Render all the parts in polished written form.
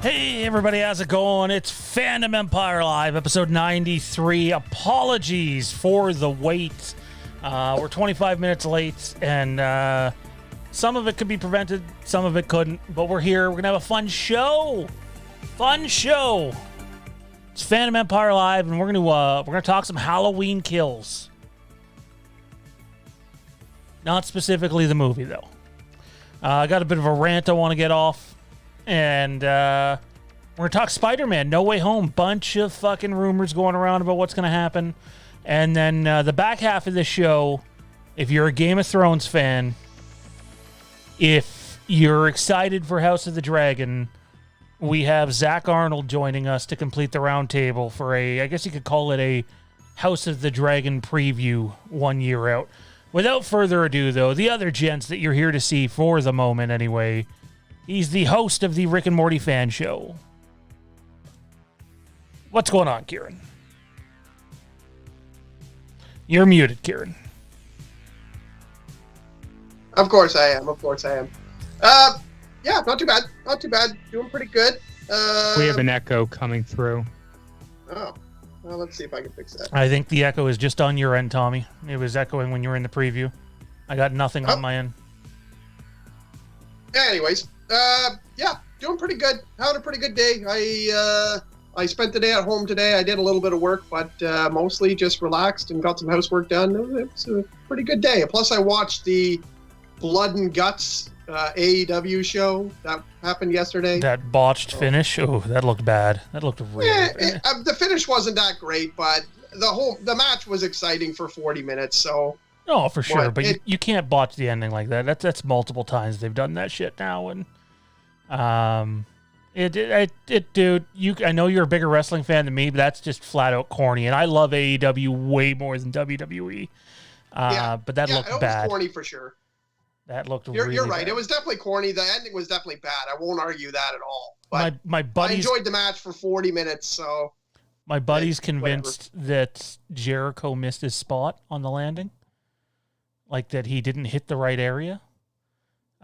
Hey everybody, how's it going? It's Fandom Empire Live, episode 93. Apologies for the wait. We're 25 minutes late, and some of it could be prevented, some of it couldn't, but we're here. We're gonna have a fun show. Fun show. It's Fandom Empire Live, and we're gonna talk some Halloween Kills. Not specifically the movie, though. I got a bit of a rant I want to get off. And we're going to talk Spider-Man, No Way Home. Bunch of fucking rumors going around about what's going to happen. And then the back half of the show, if you're a Game of Thrones fan, if you're excited for House of the Dragon, we have Zach Arnold joining us to complete the roundtable for I guess you could call it a House of the Dragon preview 1 year out. Without further ado, though, the other gents that you're here to see for the moment anyway, he's the host of the Rick and Morty fan show. What's going on, Kieron? You're muted, Kieron. Of course I am. Yeah, not too bad. Doing pretty good. We have an echo coming through. Oh. Well, let's see if I can fix that. I think the echo is just on your end, Tommy. It was echoing when you were in the preview. I got nothing on my end. Anyways, yeah, doing pretty good. Having a pretty good day. I spent the day at home today. I did a little bit of work, but mostly just relaxed and got some housework done. It was a pretty good day. Plus, I watched the Blood and Guts AEW show that happened yesterday. That botched finish? Oh, that looked bad. That looked really bad. The finish wasn't that great, but the match was exciting for 40 minutes. So No, for sure, but you can't botch the ending like that. That's multiple times they've done that shit now, and dude, I know you're a bigger wrestling fan than me, but that's just flat out corny, and I love AEW way more than WWE. But that looked bad. It was corny for sure. That looked You're right. bad. It was definitely corny. The ending was definitely bad. I won't argue that at all. But my buddies, I enjoyed the match for 40 minutes. So my buddy's convinced that Jericho missed his spot on the landing, like that he didn't hit the right area.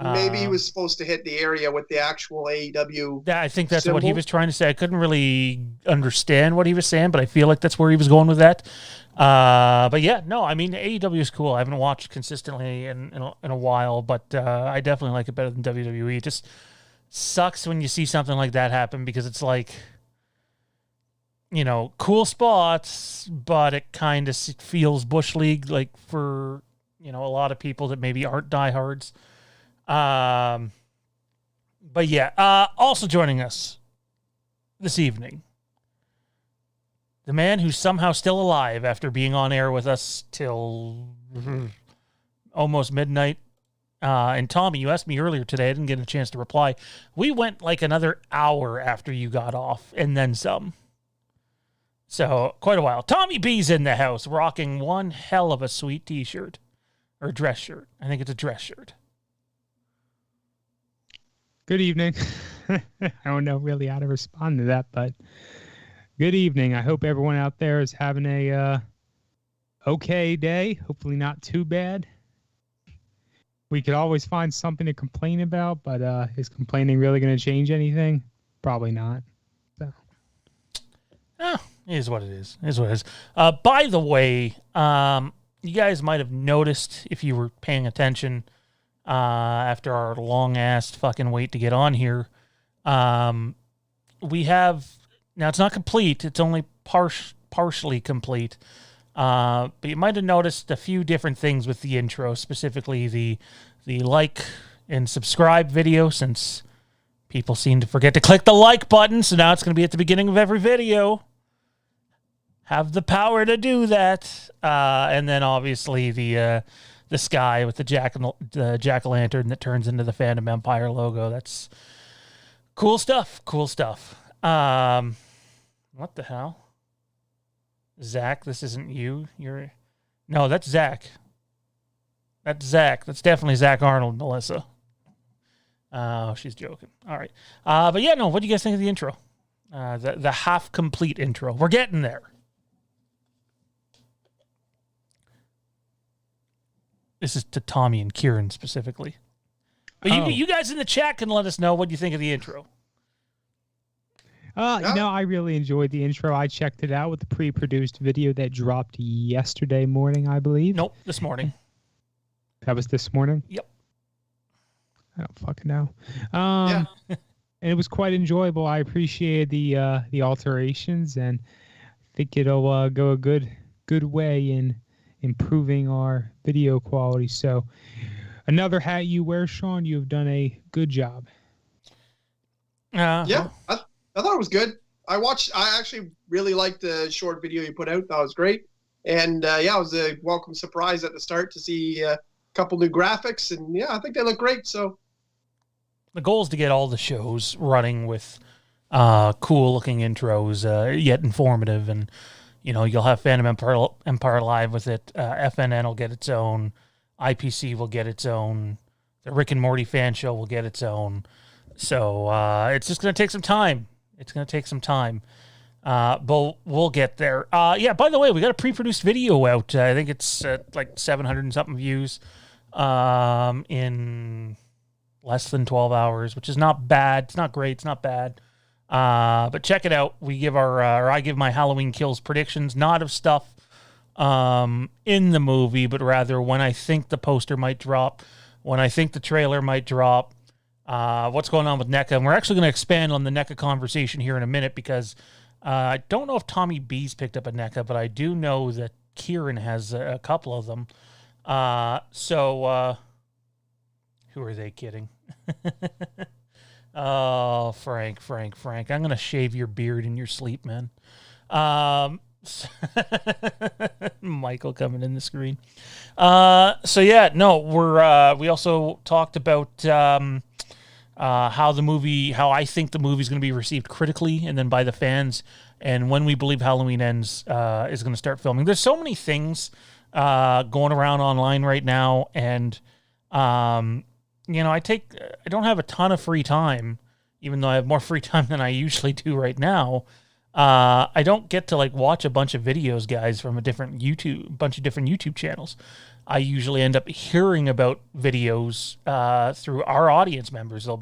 Maybe he was supposed to hit the area with the actual AEW. Yeah, I think that's symbol. what he was trying to say. I couldn't really understand what he was saying, but I feel like that's where he was going with that. But yeah, no, I mean, AEW is cool. I haven't watched consistently in a while, but I definitely like it better than WWE. It just sucks when you see something like that happen because it's like, you know, cool spots, but it kind of feels Bush League, like for, you know, a lot of people that maybe aren't diehards. But yeah, also joining us this evening, the man who's somehow still alive after being on air with us till almost midnight. And Tommy, you asked me earlier today, I didn't get a chance to reply. We went like another hour after you got off and then some. So quite a while. Tommy B's in the house rocking one hell of a sweet t-shirt or dress shirt. I think it's a dress shirt. Good evening. I don't know really how to respond to that, but good evening. I hope everyone out there is having a okay day. Hopefully not too bad. We could always find something to complain about, but is complaining really going to change anything? Probably not. So. It is what it is. It is what it is. By the way, you guys might have noticed if you were paying attention after our long-ass fucking wait to get on here. We have... Now, it's not complete. It's only partially complete. But you might have noticed a few different things with the intro, specifically the like and subscribe video, since people seem to forget to click the like button, so now it's going to be at the beginning of every video. Have the power to do that. And then, obviously, the sky with the jack-o'-lantern that turns into the Fandom Empire logo. That's cool stuff. Cool stuff. What the hell? Zach, this isn't you. No, that's Zach. That's Zach. That's definitely Zach Arnold, Melissa. Oh, she's joking. All right. But yeah, no, what do you guys think of the intro? The half-complete intro. We're getting there. This is to Tommy and Kieron specifically. But you guys in the chat can let us know what you think of the intro. I really enjoyed the intro. I checked it out with the pre-produced video that dropped yesterday morning, I believe. Nope, this morning. That was this morning? Yep. I don't fucking know. And it was quite enjoyable. I appreciated the alterations, and I think it'll go a good way in improving our video quality. So another hat you wear, Sean. You have done a good job. I thought it was good. I actually really liked the short video you put out. That was great. And it was a welcome surprise at the start to see a couple new graphics. And I think they look great. So the goal is to get all the shows running with cool looking intros, yet informative. And, you know, you'll have Fandom Empire Live with it. FNN will get its own. IPC will get its own. The Rick and Morty fan show will get its own. So it's just going to take some time. But we'll get there. By the way, we got a pre-produced video out. I think it's like 700 and something views in less than 12 hours, which is not bad. It's not great. It's not bad. But check it out. We give I give my Halloween Kills predictions, not of stuff in the movie, but rather when I think the poster might drop, when I think the trailer might drop, what's going on with NECA. And we're actually going to expand on the NECA conversation here in a minute because I don't know if Tommy B's picked up a NECA, but I do know that Kieron has a couple of them. Who are they kidding? Oh, Frank. I'm going to shave your beard in your sleep, man. Michael coming in the screen. So yeah, no, we also talked about how I think the movie's going to be received critically and then by the fans, and when we believe Halloween Ends is going to start filming. There's so many things going around online right now, and I don't have a ton of free time, even though I have more free time than I usually do right now. I don't get to watch a bunch of videos, guys, from a bunch of different YouTube channels. I usually end up hearing about videos through our audience members. They'll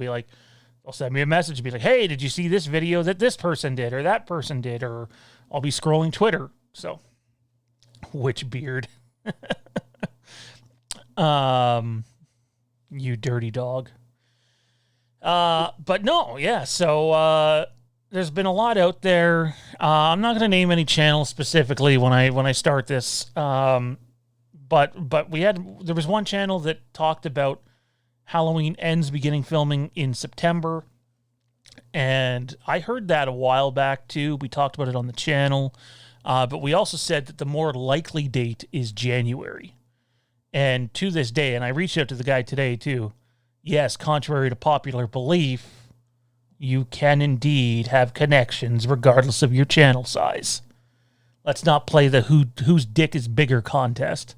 send me a message and be like, hey, did you see this video that this person did or that person did? Or I'll be scrolling Twitter. So, which beard? You dirty dog. But no, yeah. So there's been a lot out there. I'm not going to name any channels specifically when I start this. But there was one channel that talked about Halloween Ends beginning filming in September, and I heard that a while back too. We talked about it on the channel, but we also said that the more likely date is January. And to this day, and I reached out to the guy today too, yes, contrary to popular belief, you can indeed have connections regardless of your channel size. Let's not play the whose dick is bigger contest.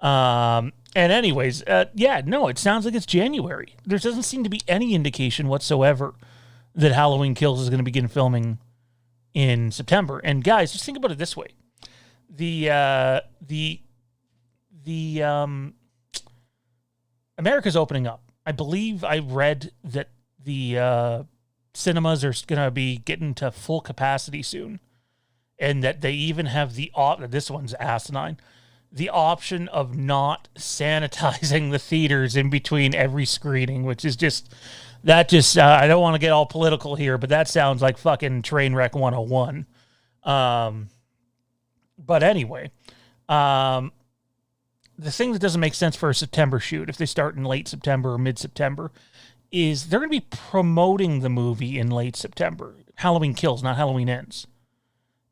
And anyways, it sounds like it's January. There doesn't seem to be any indication whatsoever that Halloween Kills is going to begin filming in September. And guys, just think about it this way. America's opening up. I believe I read that the cinemas are going to be getting to full capacity soon. And that they even have this one's asinine, the option of not sanitizing the theaters in between every screening, which is I don't want to get all political here, but that sounds like fucking Trainwreck 101. But anyway, the thing that doesn't make sense for a September shoot, if they start in late September or mid-September, is they're going to be promoting the movie in late September. Halloween Kills, not Halloween Ends.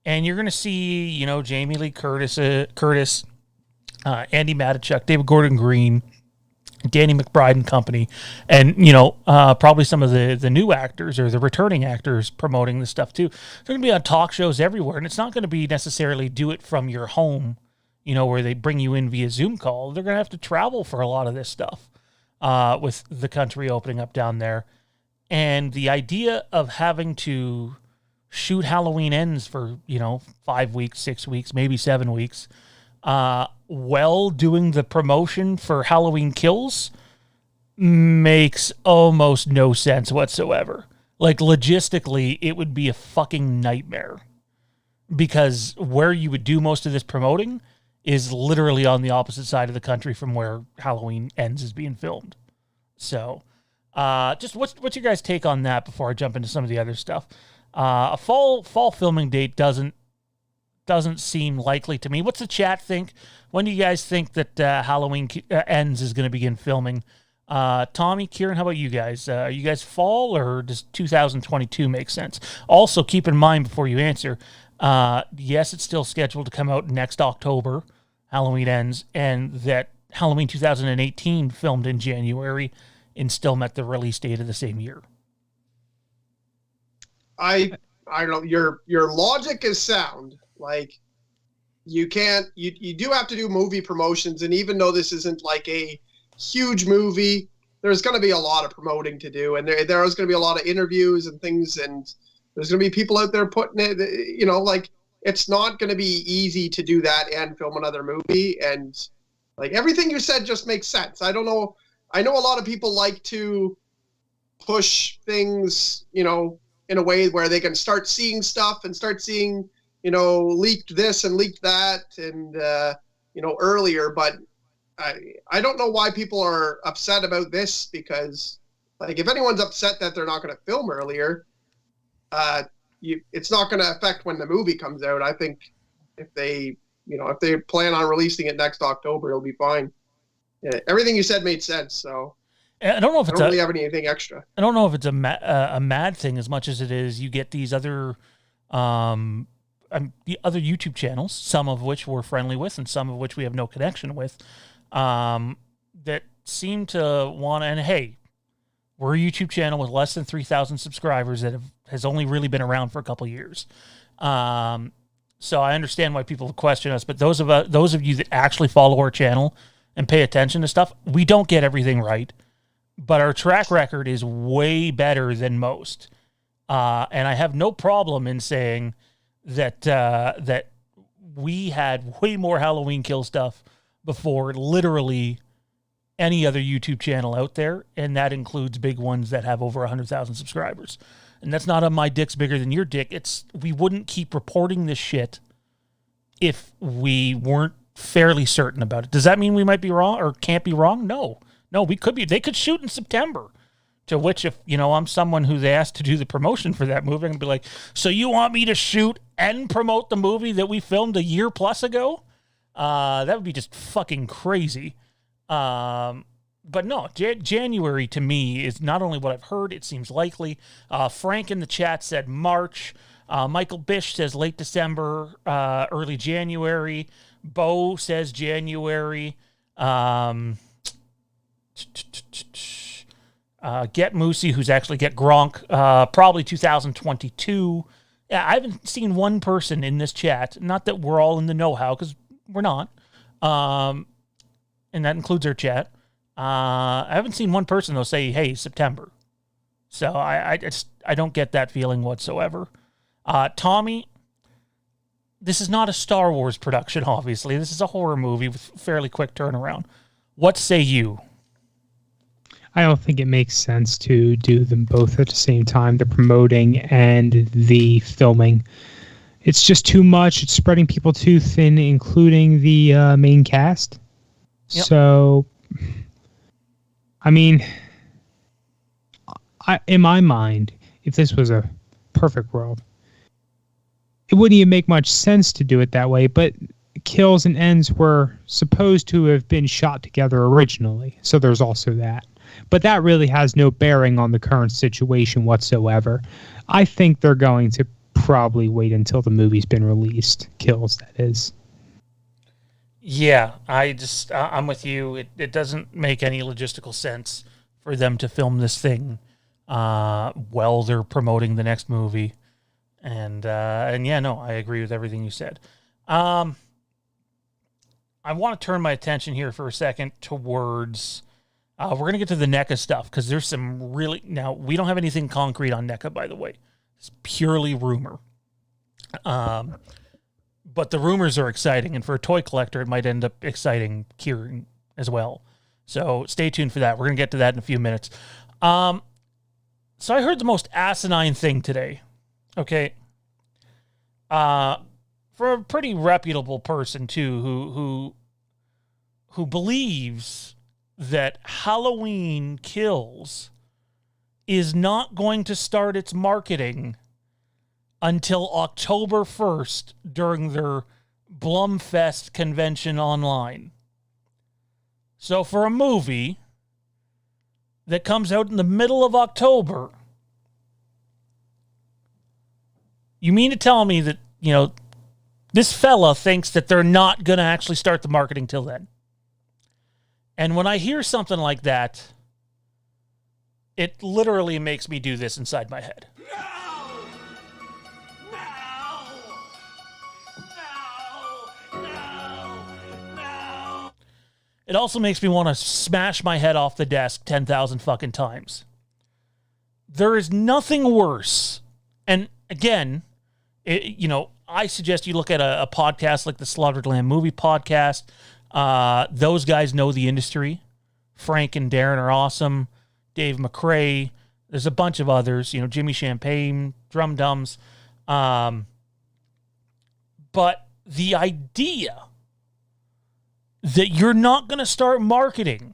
And you're going to see, Jamie Lee Curtis, Andy Matichuk, David Gordon Green, Danny McBride and company, and, probably some of the new actors or the returning actors promoting this stuff too. They're going to be on talk shows everywhere, and it's not going to be necessarily do it from your home, where they bring you in via Zoom call. They're going to have to travel for a lot of this stuff with the country opening up down there. And the idea of having to shoot Halloween Ends for, 5 weeks, 6 weeks, maybe 7 weeks, while doing the promotion for Halloween Kills makes almost no sense whatsoever. Logistically, it would be a fucking nightmare, because where you would do most of this promoting is literally on the opposite side of the country from where Halloween Ends is being filmed. So, just what's your guys' take on that before I jump into some of the other stuff? A fall filming date doesn't seem likely to me. What's the chat think? When do you guys think that Halloween Ends is going to begin filming? Tommy, Kieron, how about you guys? Are you guys fall, or does 2022 make sense? Also, keep in mind before you answer, yes, it's still scheduled to come out next October, Halloween Ends, and that Halloween 2018 filmed in January and still met the release date of the same year. I don't know. Your logic is sound. You do have to do movie promotions, and even though this isn't a huge movie, there's going to be a lot of promoting to do, and there's going to be a lot of interviews and things, and there's going to be people out there putting it, it's not going to be easy to do that and film another movie, and everything you said just makes sense. I don't know. I know a lot of people like to push things, in a way where they can start seeing stuff and start seeing, leaked this and leaked that and, earlier. But I don't know why people are upset about this, because, if anyone's upset that they're not going to film earlier, it's not going to affect when the movie comes out. I think if they plan on releasing it next October, it'll be fine. Yeah, everything you said made sense. So I don't know if I don't really have anything extra. I don't know if it's a mad thing as much as it is you get these other the other YouTube channels, some of which we're friendly with and some of which we have no connection with, that seem to want to, and hey, we're a YouTube channel with less than 3,000 subscribers that has only really been around for a couple years. So I understand why people question us, but those of you that actually follow our channel and pay attention to stuff, we don't get everything right, but our track record is way better than most. And I have no problem in saying that that we had way more Halloween Kill stuff before literally any other YouTube channel out there, and that includes big ones that have over 100,000 subscribers. And that's not my dick's bigger than your dick. It's we wouldn't keep reporting this shit if we weren't fairly certain about it. Does that mean we might be wrong or can't be wrong? No, we could be. They could shoot in September. To which, if I'm someone who they asked to do the promotion for that movie, I'm gonna be like, so you want me to shoot and promote the movie that we filmed a year plus ago? That would be just fucking crazy. But no, January to me is not only what I've heard, it seems likely. Frank in the chat said March. Michael Bish says late December, early January. Bo says January. Get Moosey, who's actually Get Gronk, probably 2022. Yeah, I haven't seen one person in this chat. Not that we're all in the know-how, because we're not. And that includes our chat. I haven't seen one person, though, say, hey, September. So I don't get that feeling whatsoever. Tommy, this is not a Star Wars production, obviously. This is a horror movie with fairly quick turnaround. What say you? I don't think it makes sense to do them both at the same time, the promoting and the filming. It's just too much. It's spreading people too thin, including the main cast. Yep. So, I mean, in my mind, if this was a perfect world, it wouldn't even make much sense to do it that way, but kills and ends were supposed to have been shot together originally, so there's also that. But that really has no bearing on the current situation whatsoever. I think they're going to probably wait until the movie's been released. Kills, that is. Yeah, I'm with you. It doesn't make any logistical sense for them to film this thing while they're promoting the next movie. And yeah, no, I agree with everything you said. I want to turn my attention here for a second towards... we're going to get to the NECA stuff because there's some really... Now, we don't have anything concrete on NECA, by the way. It's purely rumor. But the rumors are exciting, and for a toy collector, it might end up exciting Kieron as well. So stay tuned for that. We're going to get to that in a few minutes. So I heard the most asinine thing today. Okay. For a pretty reputable person, too, who believes that Halloween Kills is not going to start its marketing until October 1st during their Blumfest convention online. So for a movie that comes out in the middle of October, you mean to tell me that, this fella thinks that they're not going to actually start the marketing till then? And when I hear something like that, it literally makes me do this inside my head. No. It also makes me want to smash my head off the desk 10,000 fucking times. There is nothing worse. And again, I suggest you look at a podcast like the Slaughtered Lamb Movie Podcast. Those guys know the industry. Frank and Darren are awesome. Dave McRae. There's a bunch of others. Jimmy Champagne, Drum Dums. But the idea that you're not going to start marketing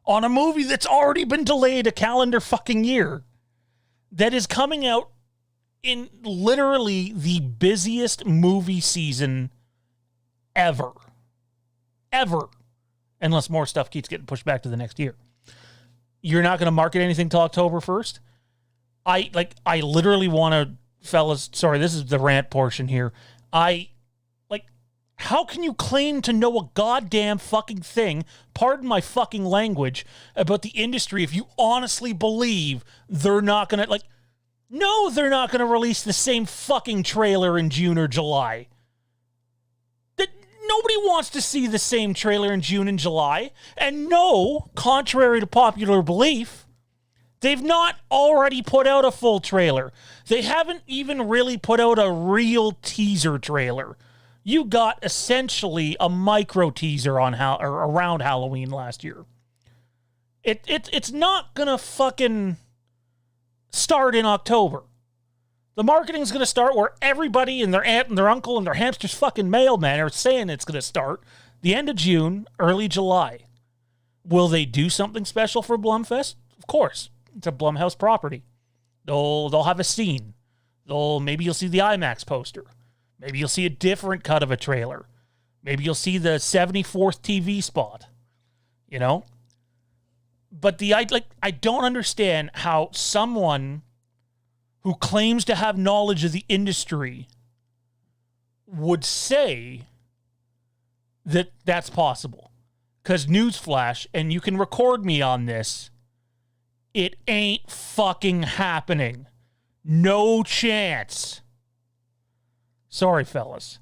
on a movie that's already been delayed a calendar fucking year, that is coming out in literally the busiest movie season ever. Unless more stuff keeps getting pushed back to the next year. You're not going to market anything till October 1st? I literally want to, fellas, sorry, this is the rant portion here. How can you claim to know a goddamn fucking thing, pardon my fucking language, about the industry if you honestly believe they're not going to, no, they're not going to release the same fucking trailer in June or July. Nobody wants to see the same trailer in June and July. And no, contrary to popular belief, they've not already put out a full trailer. They haven't even really put out a real teaser trailer. You got essentially a micro teaser on around Halloween last year. It's not gonna fucking start in October. The marketing's gonna start where everybody and their aunt and their uncle and their hamster's fucking mailman are saying it's gonna start the end of June, early July. Will they do something special for Blumfest? Of course. It's a Blumhouse property. They'll have a scene. Maybe you'll see the IMAX poster. Maybe you'll see a different cut of a trailer. Maybe you'll see the 74th TV spot. You know? But I don't understand how someone who claims to have knowledge of the industry would say that that's possible. Because newsflash, and you can record me on this, it ain't fucking happening. No chance. Sorry, fellas.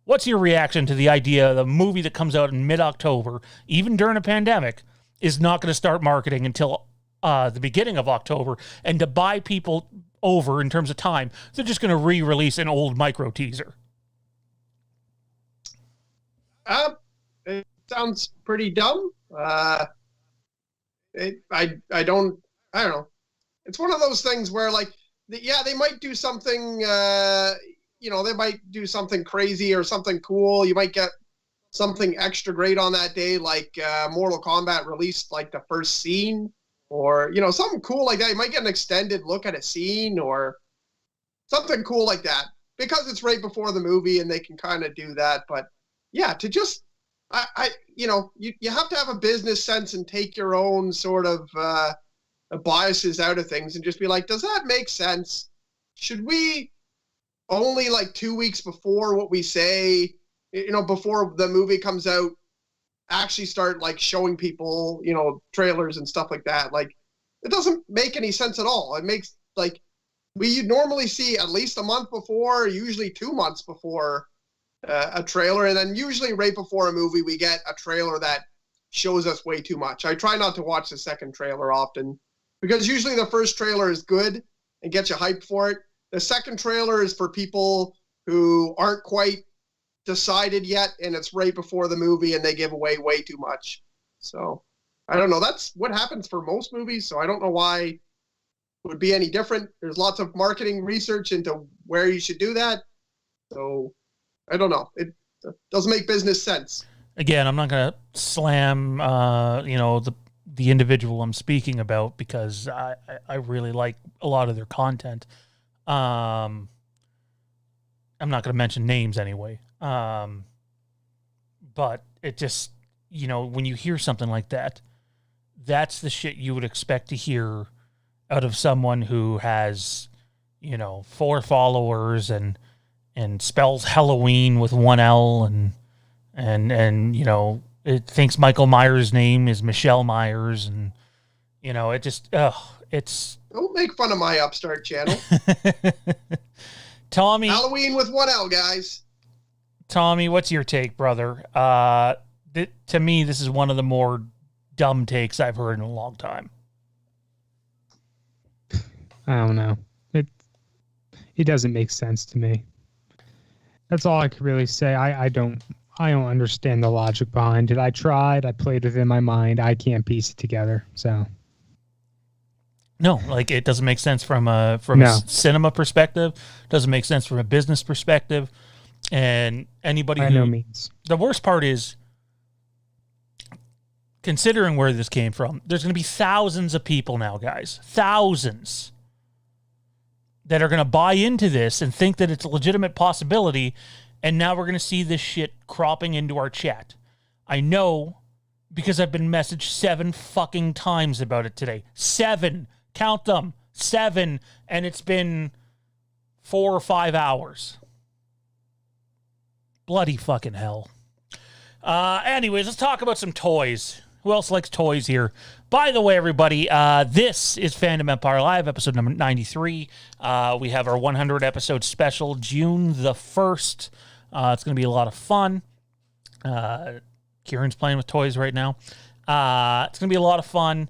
What's your reaction to the idea the movie that comes out in mid-October, even during a pandemic, is not going to start marketing until the beginning of October, and to buy people over in terms of time, they're just going to re-release an old micro teaser? It sounds pretty dumb. I don't know. It's one of those things where, they might do something, they might do something crazy or something cool. You might get something extra great on that day, like Mortal Kombat released the first scene, or something cool like that. You might get an extended look at a scene or something cool like that, because it's right before the movie and they can kind of do that. But yeah, to just you have to have a business sense and take your own sort of biases out of things and just be like, does that make sense? Should we only 2 weeks before what we say, before the movie comes out, actually start showing people, trailers and stuff like that? It doesn't make any sense at all. It makes we normally see at least a month before, usually 2 months before a trailer. And then usually right before a movie, we get a trailer that shows us way too much. I try not to watch the second trailer often, because usually the first trailer is good and gets you hyped for it. The second trailer is for people who aren't quite decided yet, and it's right before the movie and they give away way too much. So I don't know. That's what happens for most movies. So I don't know why it would be any different. There's lots of marketing research into where you should do that. So I don't know. It doesn't make business sense. Again, I'm not going to slam, the individual I'm speaking about, because I really like a lot of their content. I'm not going to mention names anyway. But it just, when you hear something like that, that's the shit you would expect to hear out of someone who has, 4 followers and spells Halloween with 1 L and it thinks Michael Myers' name is Michelle Myers, and it just it's. Don't make fun of my upstart channel. Tommy, Halloween with 1 L, guys. Tommy, what's your take, brother? To me, this is one of the more dumb takes I've heard in a long time. I don't know. It doesn't make sense to me. That's all I could really say. I don't understand the logic behind it. I tried. I played within my mind. I can't piece it together. So. No, it doesn't make sense from a cinema perspective. Doesn't make sense from a business perspective. And anybody by no means. The worst part is, considering where this came from, there's going to be thousands of people now, guys. Thousands. That are going to buy into this and think that it's a legitimate possibility, and now we're going to see this shit cropping into our chat. I know, because I've been messaged 7 fucking times about it today. 7. Count them. 7. And it's been 4 or 5 hours. Bloody fucking hell. Anyways, let's talk about some toys. Who else likes toys here? By the way, everybody, this is Fandom Empire Live, episode number 93. We have our 100 episode special, June the 1st. It's going to be a lot of fun. Kieron's playing with toys right now. It's going to be a lot of fun.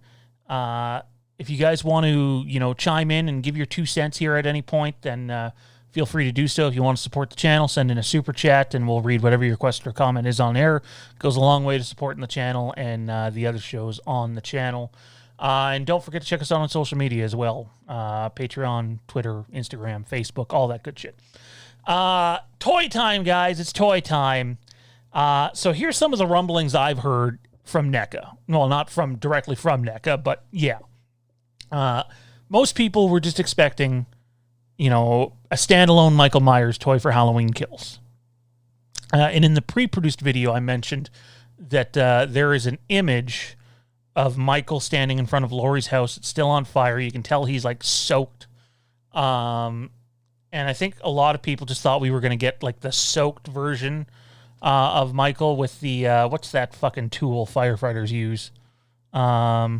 If you guys want to, chime in and give your 2 cents here at any point, then feel free to do so. If you want to support the channel, send in a super chat, and we'll read whatever your question or comment is on air. It goes a long way to supporting the channel and the other shows on the channel. And don't forget to check us out on social media as well. Patreon, Twitter, Instagram, Facebook, all that good shit. Toy time, guys. It's toy time. So here's some of the rumblings I've heard from NECA. Well, not directly from NECA, but yeah. Most people were just expecting, a standalone Michael Myers toy for Halloween Kills. And in the pre-produced video, I mentioned that there is an image of Michael standing in front of Laurie's house. It's still on fire. You can tell he's like soaked. And I think a lot of people just thought we were going to get like the soaked version of Michael with the, what's that fucking tool firefighters use? Yeah,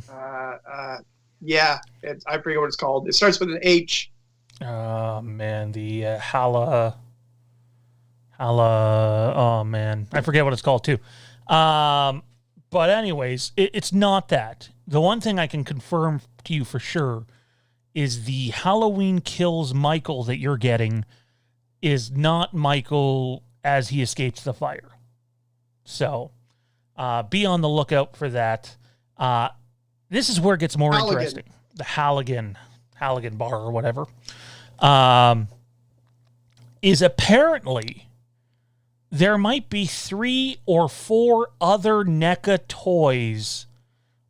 I forget what it's called. It starts with an H. Oh, man, the oh, man, I forget what it's called, too. But anyways, it's not that. The one thing I can confirm to you for sure is the Halloween Kills Michael that you're getting is not Michael as he escapes the fire. So be on the lookout for that. This is where it gets more interesting. The Halligan bar or whatever. Is apparently there might be 3 or 4 other NECA toys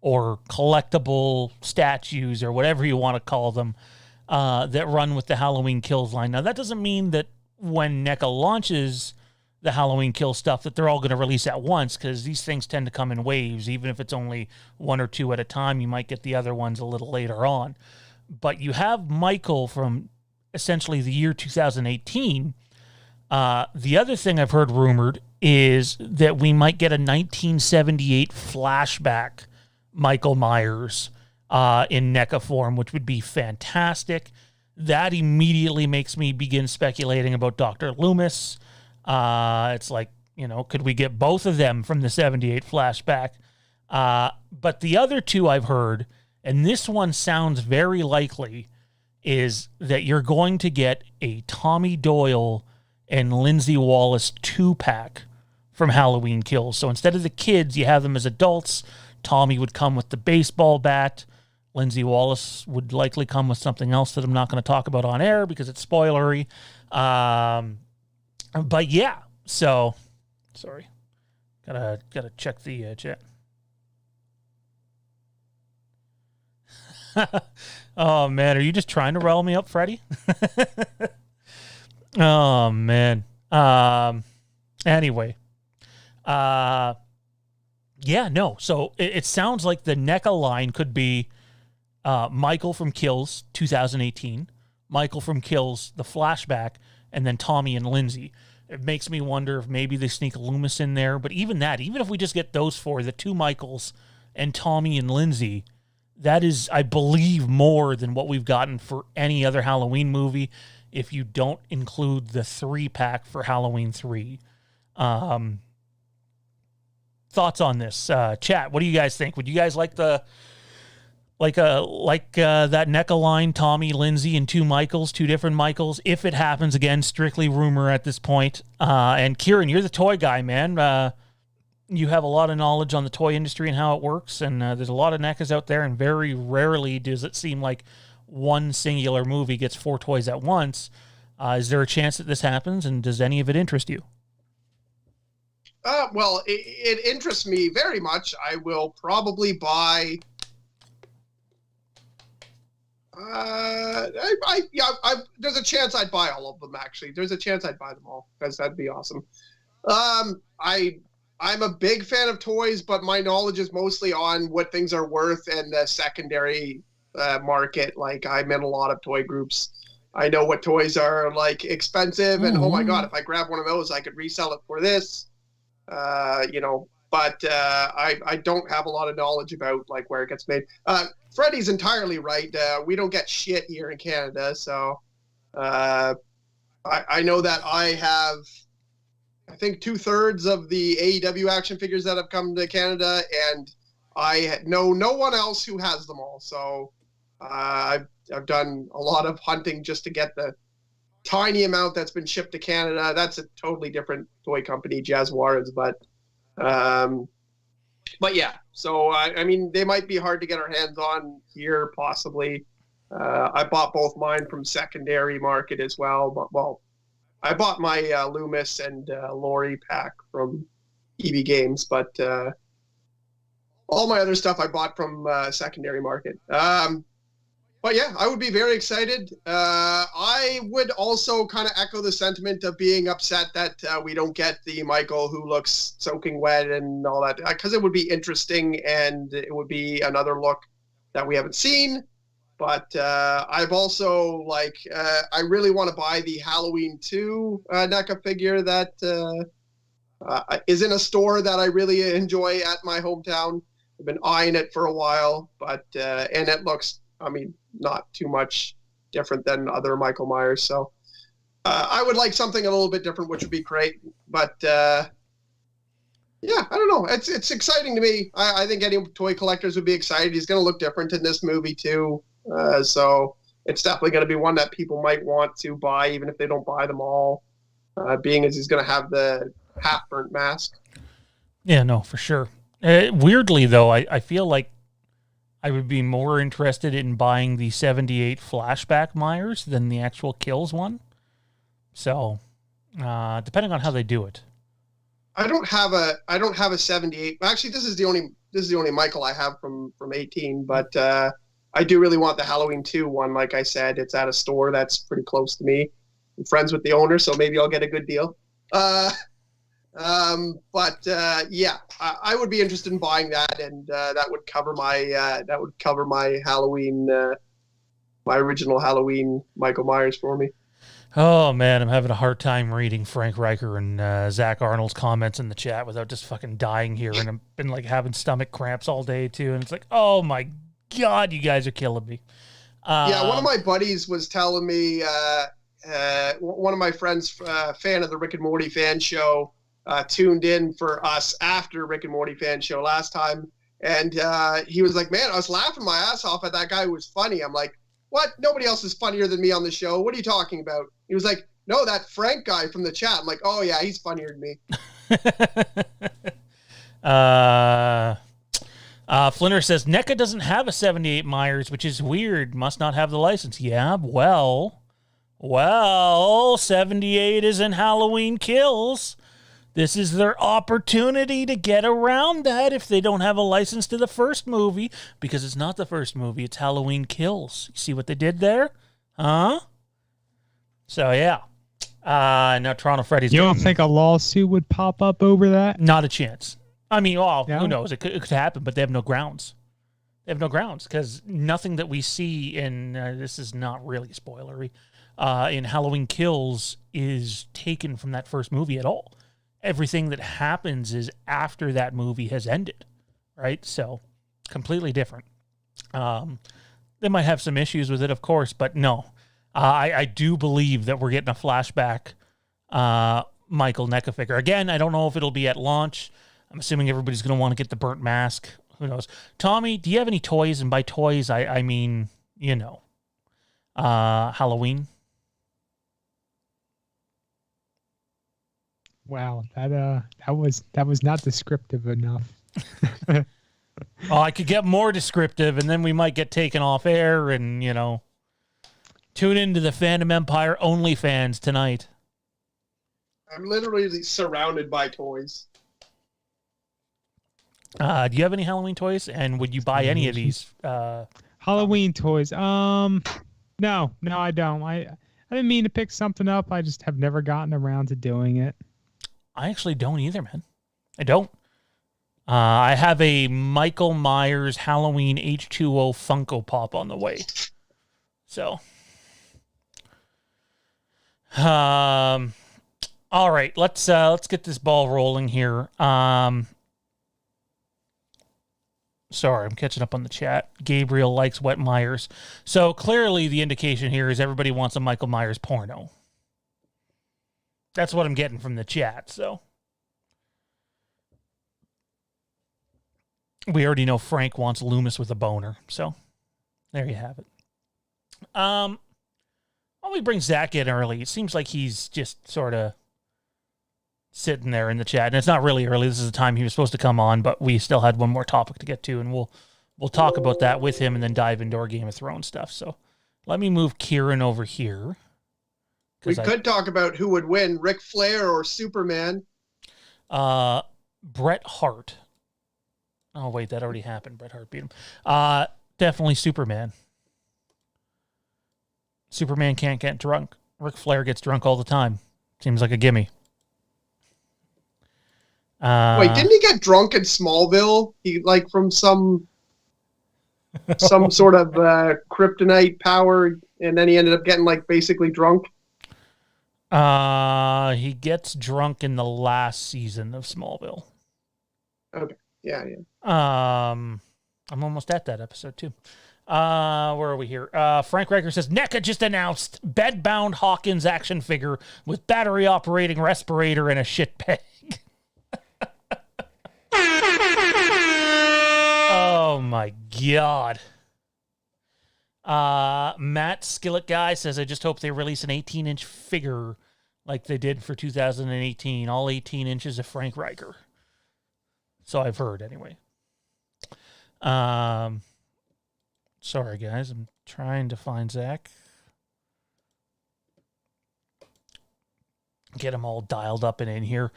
or collectible statues or whatever you want to call them that run with the Halloween Kills line. Now, that doesn't mean that when NECA launches the Halloween Kills stuff that they're all going to release at once, because these things tend to come in waves. Even if it's only 1 or 2 at a time, you might get the other ones a little later on. But you have Michael from essentially the year 2018. The other thing I've heard rumored is that we might get a 1978 flashback Michael Myers in NECA form, which would be fantastic. That immediately makes me begin speculating about Dr. Loomis. It's like, could we get both of them from the 78 flashback? But the other 2 I've heard, and this one sounds very likely, is that you're going to get a Tommy Doyle and Lindsay Wallace 2-pack from Halloween Kills. So instead of the kids, you have them as adults. Tommy would come with the baseball bat. Lindsay Wallace would likely come with something else that I'm not going to talk about on air because it's spoilery. But yeah, so sorry. Gotta check the chat. Oh man, are you just trying to rile me up, Freddie? Oh man. Anyway. Yeah, no. So it sounds like the NECA line could be Michael from Kills 2018, Michael from Kills the flashback, and then Tommy and Lindsay. It makes me wonder if maybe they sneak Loomis in there. But even if we just get those 4, the 2 Michaels and Tommy and Lindsay, that is, I believe, more than what we've gotten for any other Halloween movie if you don't include the 3-pack for Halloween 3. Thoughts on this? Chat, what do you guys think? Would you guys like that NECA line, Tommy, Lindsay, and 2 Michaels, 2 different Michaels, if it happens? Again, strictly rumor at this point. And Kieron, you're the toy guy, man. You have a lot of knowledge on the toy industry and how it works, and there's a lot of NECAs out there, and very rarely does it seem like one singular movie gets 4 toys at once. Is there a chance that this happens, and does any of it interest you? Well, it interests me very much. I will probably buy... there's a chance I'd buy all of them, actually. There's a chance I'd buy them all, because that'd be awesome. I'm a big fan of toys, but my knowledge is mostly on what things are worth and the secondary market. Like, I'm in a lot of toy groups. I know what toys are like expensive, and oh my god, if I grab one of those, I could resell it for this. But I don't have a lot of knowledge about like where it gets made. Freddie's entirely right. We don't get shit here in Canada, so I know that I have, I think 2/3 of the AEW action figures that have come to Canada, and I know no one else who has them all. So I've done a lot of hunting just to get the tiny amount that's been shipped to Canada. That's a totally different toy company, Jazzwards, but yeah. So I mean, they might be hard to get our hands on here, possibly. I bought both mine from secondary market as well, but I bought my Loomis and Lori pack from EB Games, but all my other stuff I bought from secondary market. But yeah, I would be very excited. I would also kind of echo the sentiment of being upset that we don't get the Michael who looks soaking wet and all that, because it would be interesting and it would be another look that we haven't seen. But I've also, I really want to buy the Halloween 2 NECA figure that is in a store that I really enjoy at my hometown. I've been eyeing it for a while, but and it looks, I mean, not too much different than other Michael Myers. So I would like something a little bit different, which would be great. But yeah, I don't know. It's exciting to me. I think any toy collectors would be excited. He's going to look different in this movie too. So it's definitely going to be one that people might want to buy, even if they don't buy them all, being as he's going to have the half-burnt mask. Yeah, no, for sure. Weirdly, though, I feel like I would be more interested in buying the 78 flashback Myers than the actual Kills one. So, depending on how they do it. I don't have a 78. Actually, this is the only Michael I have from 18, but I do really want the Halloween 2 one. Like I said, it's at a store that's pretty close to me. I'm friends with the owner, so maybe I'll get a good deal. Yeah, I would be interested in buying that, and that would cover my Halloween, my original Halloween Michael Myers for me. Oh man, I'm having a hard time reading Frank Riker and Zach Arnold's comments in the chat without just fucking dying here, and I've been like having stomach cramps all day too, and it's like, oh my god, you guys are killing me. Yeah, one of my buddies was telling me, one of my friends, fan of the Rick and Morty fan show, tuned in for us after Rick and Morty fan show last time, and he was like, man, I was laughing my ass off at that guy who was funny. I'm like, what? Nobody else is funnier than me on the show. What are you talking about? He was like, no, that Frank guy from the chat. I'm like, oh yeah, he's funnier than me. Flinner says NECA doesn't have a 78 Myers, which is weird. Must not have the license. Yeah, well, 78 is in Halloween Kills. This is their opportunity to get around that if they don't have a license to the first movie, because it's not the first movie, it's Halloween Kills. You see what they did there? Huh? So, yeah. Now Toronto Freddy's... You don't think a lawsuit would pop up over that? Not a chance. I mean, well, who knows? It could happen, but they have no grounds. They have no grounds, because nothing that we see in... this is not really spoilery. In Halloween Kills is taken from that first movie at all. Everything that happens is after that movie has ended, right? So, completely different. They might have some issues with it, of course, but no. I do believe that we're getting a flashback Michael NECA figure. Again, I don't know if it'll be at launch. I'm assuming everybody's going to want to get the burnt mask. Who knows? Tommy, do you have any toys? And by toys, I mean, Halloween. Wow, that was not descriptive enough. Oh, I could get more descriptive, and then we might get taken off air, and tune into the Fandom Empire OnlyFans tonight. I'm literally surrounded by toys. Do you have any Halloween toys? And would you buy any of these? Halloween toys? No, I don't. I didn't mean to pick something up. I just have never gotten around to doing it. I actually don't either, man. I don't. I have a Michael Myers Halloween H2O Funko Pop on the way. So, All right, let's get this ball rolling here. Sorry, I'm catching up on the chat. Gabriel likes Wet Myers. So clearly the indication here is everybody wants a Michael Myers porno. That's what I'm getting from the chat, so. We already know Frank wants Loomis with a boner, so there you have it. Why don't we bring Zach in early? It seems like he's just sort of sitting there in the chat, and it's not really early. This is the time he was supposed to come on, but we still had one more topic to get to, and we'll talk about that with him and then dive into our Game of Thrones stuff. So let me move Kieron over here. We could talk about who would win, Ric Flair or Superman. Bret Hart. Oh, wait, that already happened. Bret Hart beat him. Definitely Superman. Superman can't get drunk. Ric Flair gets drunk all the time. Seems like a gimme. Wait, didn't he get drunk in Smallville? He like from some sort of kryptonite power, and then he ended up getting like basically drunk. He gets drunk in the last season of Smallville. Okay. Yeah. I'm almost at that episode too. Where are we here? Frank Riker says NECA just announced bed-bound Hawkins action figure with battery operating respirator and a shit peg. Oh my God. Matt Skillet Guy says, I just hope they release an 18-inch figure like they did for 2018. All 18 inches of Frank Riker. So I've heard anyway. Sorry guys, I'm trying to find Zach. Get him all dialed up and in here.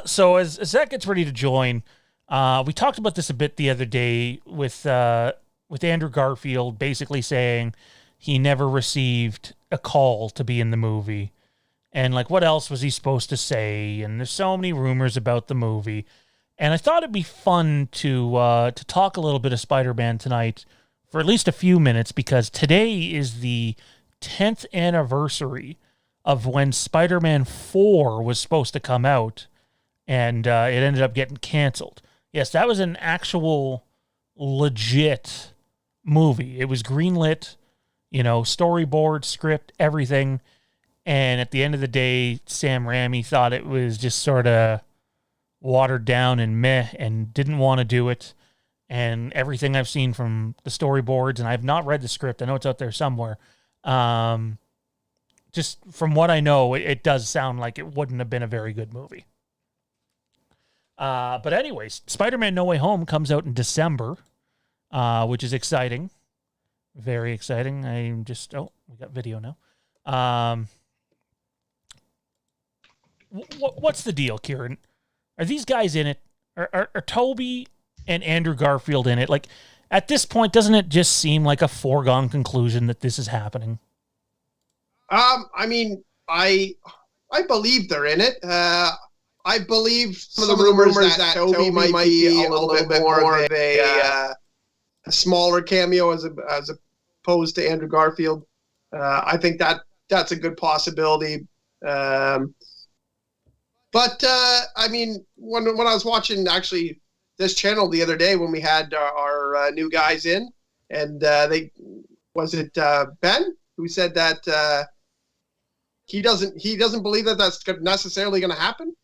So as Zach gets ready to join, we talked about this a bit the other day with Andrew Garfield basically saying he never received a call to be in the movie. And like, what else was he supposed to say? And there's so many rumors about the movie. And I thought it'd be fun to talk a little bit of Spider-Man tonight for at least a few minutes, because today is the 10th anniversary of when Spider-Man 4 was supposed to come out, and it ended up getting canceled. Yes, that was an actual legit movie. It was greenlit, storyboard, script, everything. And at the end of the day, Sam Raimi thought it was just sort of watered down and meh, and didn't want to do it. And everything I've seen from the storyboards, and I've not read the script, I know it's out there somewhere. Just from what I know, it does sound like it wouldn't have been a very good movie. But anyways, Spider-Man No Way Home comes out in December, which is exciting. Very exciting. We got video now. What's the deal, Kieron? Are these guys in it? Are Toby and Andrew Garfield in it? Like, at this point, doesn't it just seem like a foregone conclusion that this is happening? I mean, I believe they're in it. I believe some of the rumors that Toby might be a little bit more of a smaller cameo as opposed to Andrew Garfield. I think that's a good possibility. But I mean, when I was watching actually this channel the other day when we had our new guys in, and Ben who said that he doesn't believe that that's necessarily going to happen,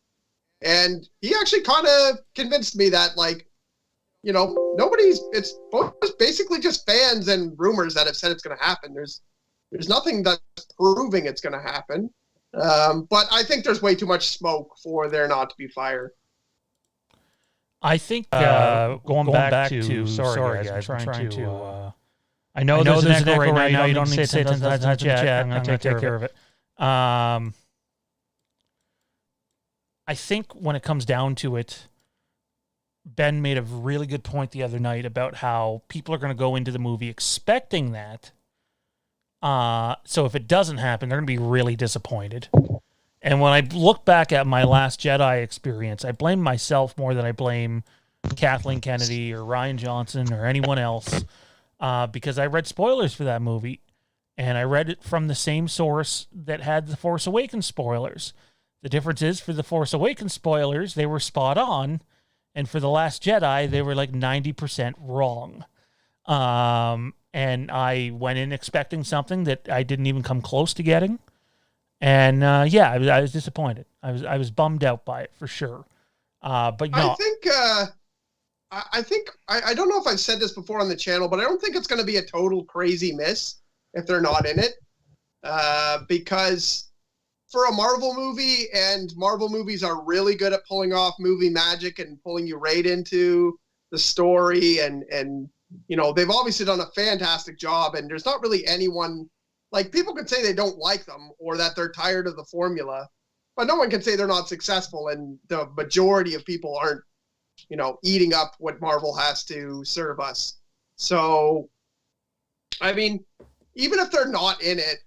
and he actually kind of convinced me that, like, it's basically just fans and rumors that have said it's going to happen. There's nothing that's proving it's going to happen. But I think there's way too much smoke for there not to be fire. I think going back to sorry guys, I'm trying to I know there's an echo right now. You don't need to say it 10 times in the chat. I'm going to take care of it. I think when it comes down to it, Ben made a really good point the other night about how people are going to go into the movie expecting that. So if it doesn't happen, they're going to be really disappointed. And when I look back at my Last Jedi experience, I blame myself more than I blame Kathleen Kennedy or Ryan Johnson or anyone else, because I read spoilers for that movie. And I read it from the same source that had the Force Awakens spoilers. The difference is, for the Force Awakens spoilers, they were spot on. And for The Last Jedi, they were like 90% wrong. And I went in expecting something that I didn't even come close to getting. And I was disappointed. I was bummed out by it for sure. But no. I think I don't know if I've said this before on the channel, but I don't think it's going to be a total crazy miss if they're not in it. Because for a Marvel movie, and Marvel movies are really good at pulling off movie magic and pulling you right into the story, and they've obviously done a fantastic job, and there's not really anyone, like, people could say they don't like them or that they're tired of the formula, but no one can say they're not successful, and the majority of people aren't, eating up what Marvel has to serve us. So, I mean, even if they're not in it,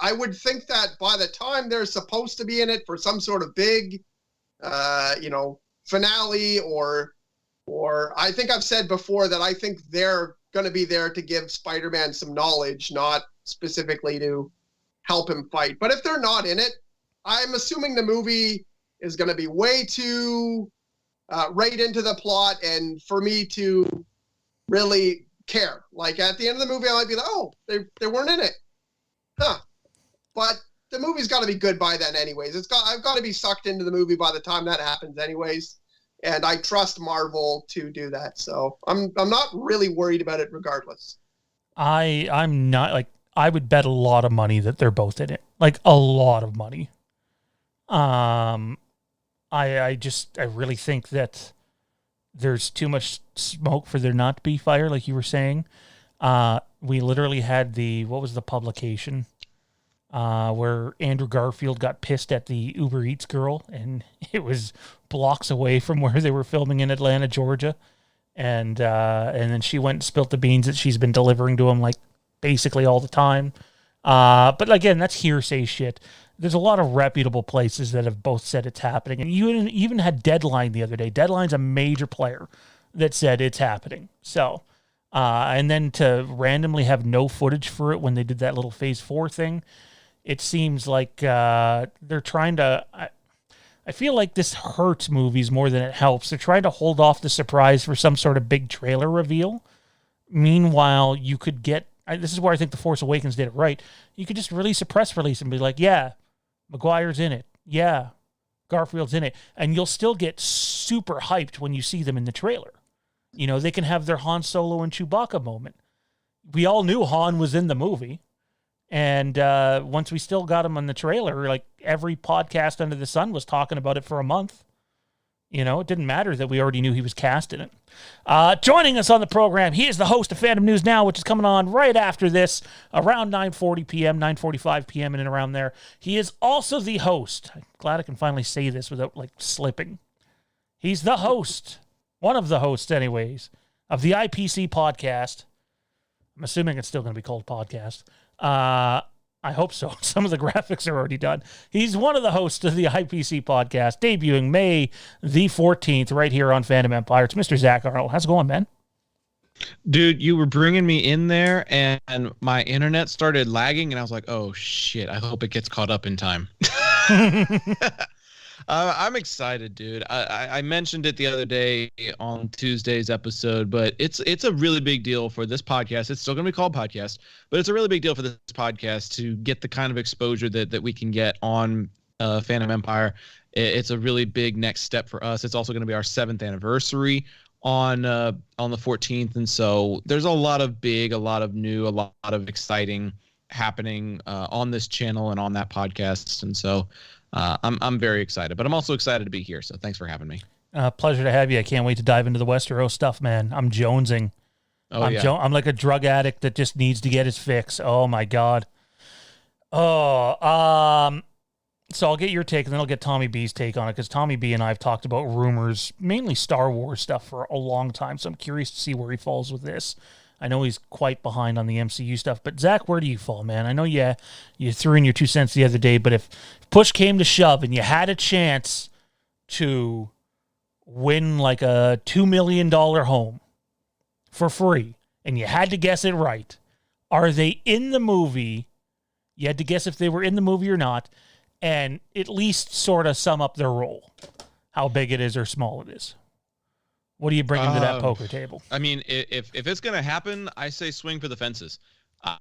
I would think that by the time they're supposed to be in it for some sort of big, finale, or I think I've said before that I think they're going to be there to give Spider-Man some knowledge, not specifically to help him fight. But if they're not in it, I'm assuming the movie is going to be way too right into the plot, and for me to really care. Like, at the end of the movie, I might be like, oh, they weren't in it. Huh. But the movie's got to be good by then anyways. I've got to be sucked into the movie by the time that happens anyways. And I trust Marvel to do that. So I'm not really worried about it regardless. I'm not, like, I would bet a lot of money that they're both in it. Like, a lot of money. I really think that there's too much smoke for there not to be fire, like you were saying. We literally had what was the publication? Where Andrew Garfield got pissed at the Uber Eats girl, and it was blocks away from where they were filming in Atlanta, Georgia. And then she went and spilt the beans that she's been delivering to him, like, basically all the time. But again, that's hearsay shit. There's a lot of reputable places that have both said it's happening. And you even had Deadline the other day. Deadline's a major player that said it's happening. So, and then to randomly have no footage for it when they did that little Phase 4 thing, it seems like they're trying to... I feel like this hurts movies more than it helps. They're trying to hold off the surprise for some sort of big trailer reveal. Meanwhile, you could get... this is where I think The Force Awakens did it right. You could just release a press release and be like, yeah, Maguire's in it. Yeah, Garfield's in it. And you'll still get super hyped when you see them in the trailer. They can have their Han Solo and Chewbacca moment. We all knew Han was in the movie. And once we still got him on the trailer, like, every podcast under the sun was talking about it for a month. It didn't matter that we already knew he was cast in it. Joining us on the program, he is the host of Fandom News Now, which is coming on right after this, around 9:40 p.m., 9:45 p.m., and around there. He is also the host. I'm glad I can finally say this without, like, slipping. He's the host, one of the hosts anyways, of the IPC Podcast. I'm assuming it's still going to be called Podcast. I hope so. Some of the graphics are already done. He's one of the hosts of the IPC Podcast, debuting May the 14th right here on Fandom Empire. It's Mr. Zach Arnold. How's it going, man? Dude, you were bringing me in there, and my internet started lagging, and I was like, oh, shit, I hope it gets caught up in time. I'm excited, dude. I mentioned it the other day on Tuesday's episode, but it's a really big deal for this podcast. It's still going to be called Podcast, but it's a really big deal for this podcast to get the kind of exposure that we can get on Fandom Empire. It's a really big next step for us. It's also going to be our 7th anniversary on the 14th, and so there's a lot of big, a lot of new, a lot of exciting happening on this channel and on that podcast, and so I'm very excited, but I'm also excited to be here. So thanks for having me. Pleasure to have you. I can't wait to dive into the Westeros stuff, man. I'm jonesing. I'm like a drug addict that just needs to get his fix. Oh my God. So I'll get your take and then I'll get Tommy B's take on it, because Tommy B and I have talked about rumors, mainly Star Wars stuff, for a long time. So I'm curious to see where he falls with this. I know he's quite behind on the MCU stuff, but Zach, where do you fall, man? I know you threw in your 2 cents the other day, but if push came to shove and you had a chance to win like a $2 million home for free and you had to guess it right, Are they in the movie? You had to guess if they were in the movie or not, and at least sort of sum up their role, how big it is or small it is. What are you bringing to that poker table? I mean, if it's going to happen, I say swing for the fences.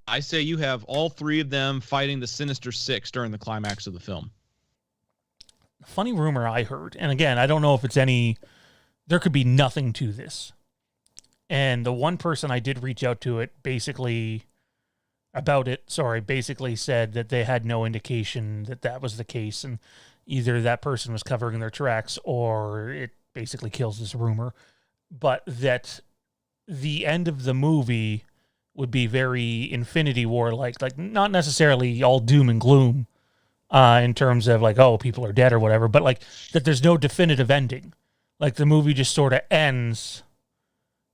I say you have all three of them fighting the Sinister Six during the climax of the film. Funny rumor I heard, and again, I don't know if it's any, there could be nothing to this. And the one person I did reach out to basically said that they had no indication that that was the case, and either that person was covering their tracks or it basically kills this rumor, but that the end of the movie would be very Infinity War like not necessarily all doom and gloom in terms of like, oh, people are dead or whatever, but like that there's no definitive ending. Like the movie just sort of ends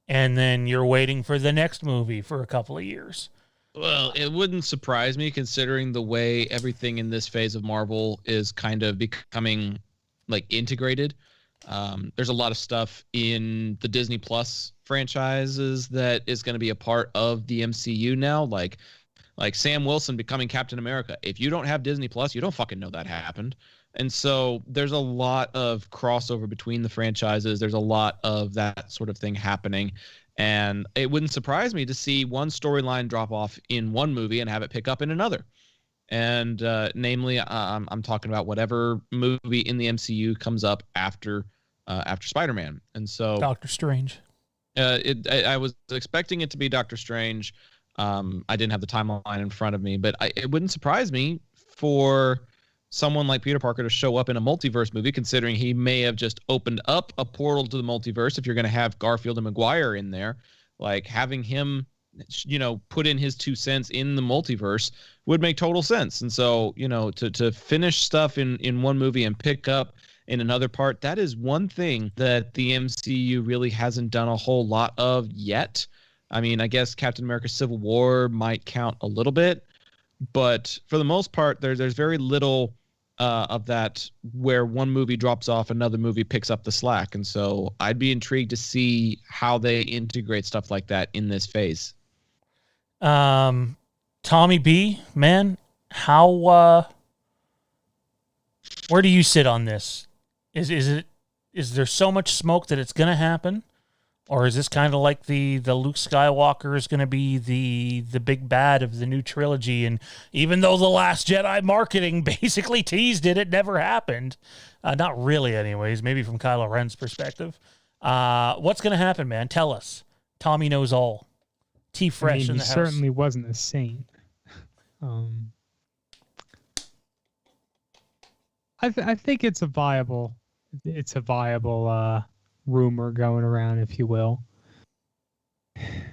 and then you're waiting for the next movie for a couple of years. Well, it wouldn't surprise me considering the way everything in this phase of Marvel is kind of becoming like integrated. There's a lot of stuff in the Disney Plus franchises that is going to be a part of the MCU now, like Sam Wilson becoming Captain America. If you don't have Disney Plus, you don't fucking know that happened. And so there's a lot of crossover between the franchises. There's a lot of that sort of thing happening. And it wouldn't surprise me to see one storyline drop off in one movie and have it pick up in another. And namely, I'm talking about whatever movie in the MCU comes up after Spider-Man. And so Doctor Strange. I was expecting it to be Doctor Strange. I didn't have the timeline in front of me, but it wouldn't surprise me for someone like Peter Parker to show up in a multiverse movie, considering he may have just opened up a portal to the multiverse. If you're going to have Garfield and Maguire in there, like having him, put in his 2 cents in the multiverse would make total sense. And so, to finish stuff in one movie and pick up in another part, that is one thing that the MCU really hasn't done a whole lot of yet. I mean, I guess Captain America Civil War might count a little bit, but for the most part, there's very little of that where one movie drops off, another movie picks up the slack. And so I'd be intrigued to see how they integrate stuff like that in this phase. Tommy B, man, how where do you sit on this? Is there so much smoke that it's going to happen? Or is this kind of like the Luke Skywalker is going to be the big bad of the new trilogy? And even though The Last Jedi marketing basically teased it never happened. Not really anyways, maybe from Kylo Ren's perspective. What's going to happen, man? Tell us. Tommy knows all. Fresh in the house. He certainly wasn't a saint. I think it's a viable rumor going around, if you will.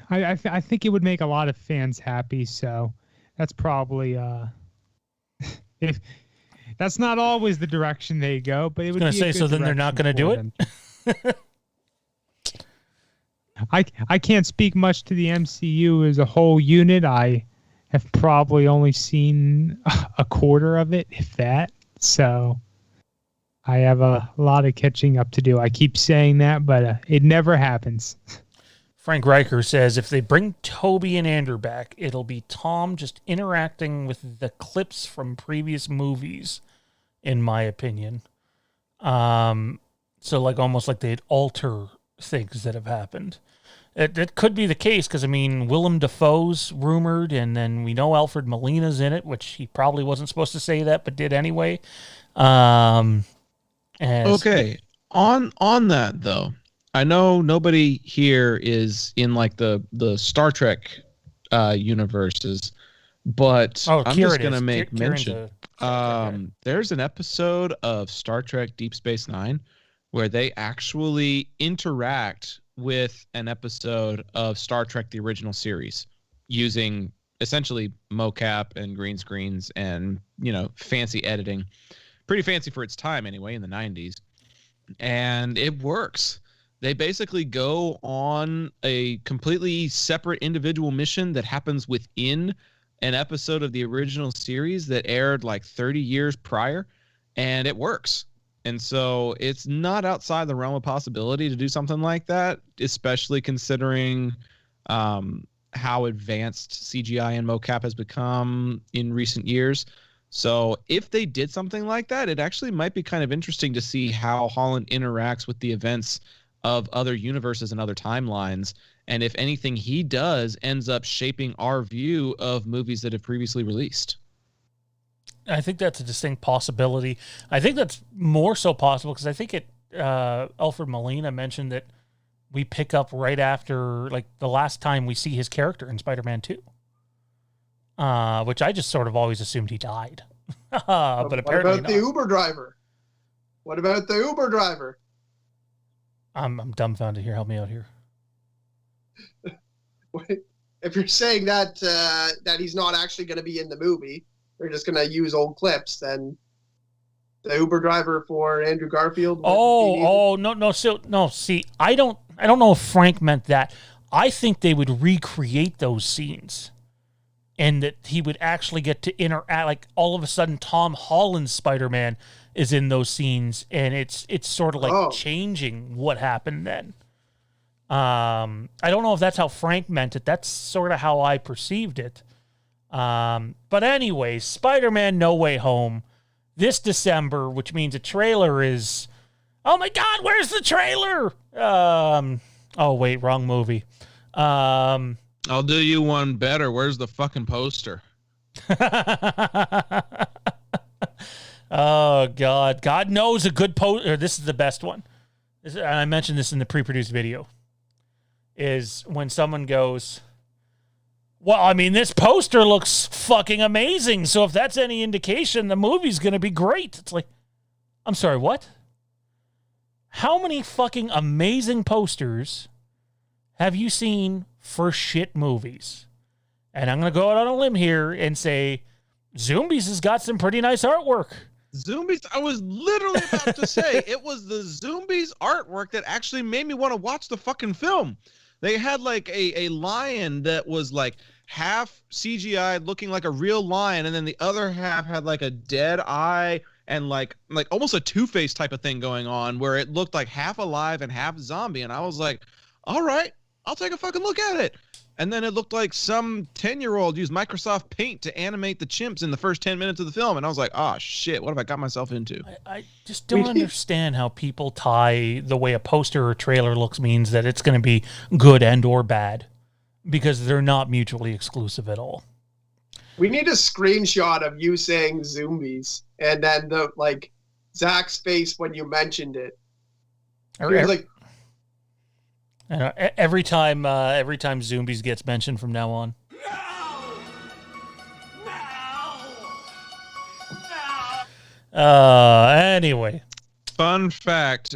I think it would make a lot of fans happy, so that's probably if that's not always the direction they go, but it would be a good so then they're not going to do it. I can't speak much to the MCU as a whole unit. I have probably only seen a quarter of it, if that. So I have a lot of catching up to do. I keep saying that, but it never happens. Frank Riker says, if they bring Toby and Andrew back, it'll be Tom just interacting with the clips from previous movies, in my opinion. So like almost like they'd alter things that have happened. It could be the case because, I mean, Willem Dafoe's rumored, and then we know Alfred Molina's in it, which he probably wasn't supposed to say that, but did anyway. Okay. On that though, I know nobody here is in like the Star Trek universes, but I'm just gonna make mention. There's an episode of Star Trek Deep Space Nine where they actually interact with an episode of Star Trek the original series using essentially mocap and green screens and fancy editing. Pretty fancy for its time anyway, in the 90s. And it works. They basically go on a completely separate individual mission that happens within an episode of the original series that aired like 30 years prior, and it works. And so it's not outside the realm of possibility to do something like that, especially considering how advanced CGI and mocap has become in recent years. So if they did something like that, it actually might be kind of interesting to see how Holland interacts with the events of other universes and other timelines. And if anything he does ends up shaping our view of movies that have previously released. I think that's a distinct possibility. I think that's more so possible because I think Alfred Molina mentioned that we pick up right after, like, the last time we see his character in Spider-Man 2. Which I just sort of always assumed he died. But apparently what about the Uber driver? What about the Uber driver? I'm dumbfounded here. Help me out here. If you're saying that that he's not actually going to be in the movie, they're just going to use old clips, then the Uber driver for Andrew Garfield. No. See, I don't know if Frank meant that. I think they would recreate those scenes. And that he would actually get to interact, like all of a sudden Tom Holland's Spider-Man is in those scenes, and it's sort of like changing what happened then. I don't know if that's how Frank meant it. That's sort of how I perceived it. But anyways, Spider-Man No Way Home this December, which means a trailer is... Oh my God, where's the trailer? Oh wait, wrong movie. I'll do you one better. Where's the fucking poster? Oh, God. God knows a good poster. This is the best one. I mentioned this in the pre-produced video. Is when someone goes, well, I mean, this poster looks fucking amazing. So if that's any indication, the movie's going to be great. It's like, I'm sorry, what? How many fucking amazing posters have you seen for shit movies? And I'm going to go out on a limb here and say Zombies has got some pretty nice artwork. Zombies, I was literally about to say, it was the Zombies artwork that actually made me want to watch the fucking film. They had like a lion that was like half CGI looking like a real lion, and then the other half had like a dead eye and like almost a Two-Face type of thing going on where it looked like half alive and half zombie. And I was like, all right, I'll take a fucking look at it. And then it looked like some 10-year-old used Microsoft Paint to animate the chimps in the first 10 minutes of the film. And I was like, oh, shit, what have I got myself into? I just don't understand how people tie the way a poster or trailer looks means that it's going to be good and or bad, because they're not mutually exclusive at all. We need a screenshot of you saying Zombies and then the like Zach's face when you mentioned it. Like, every time Zombies gets mentioned from now on. Anyway. Fun fact,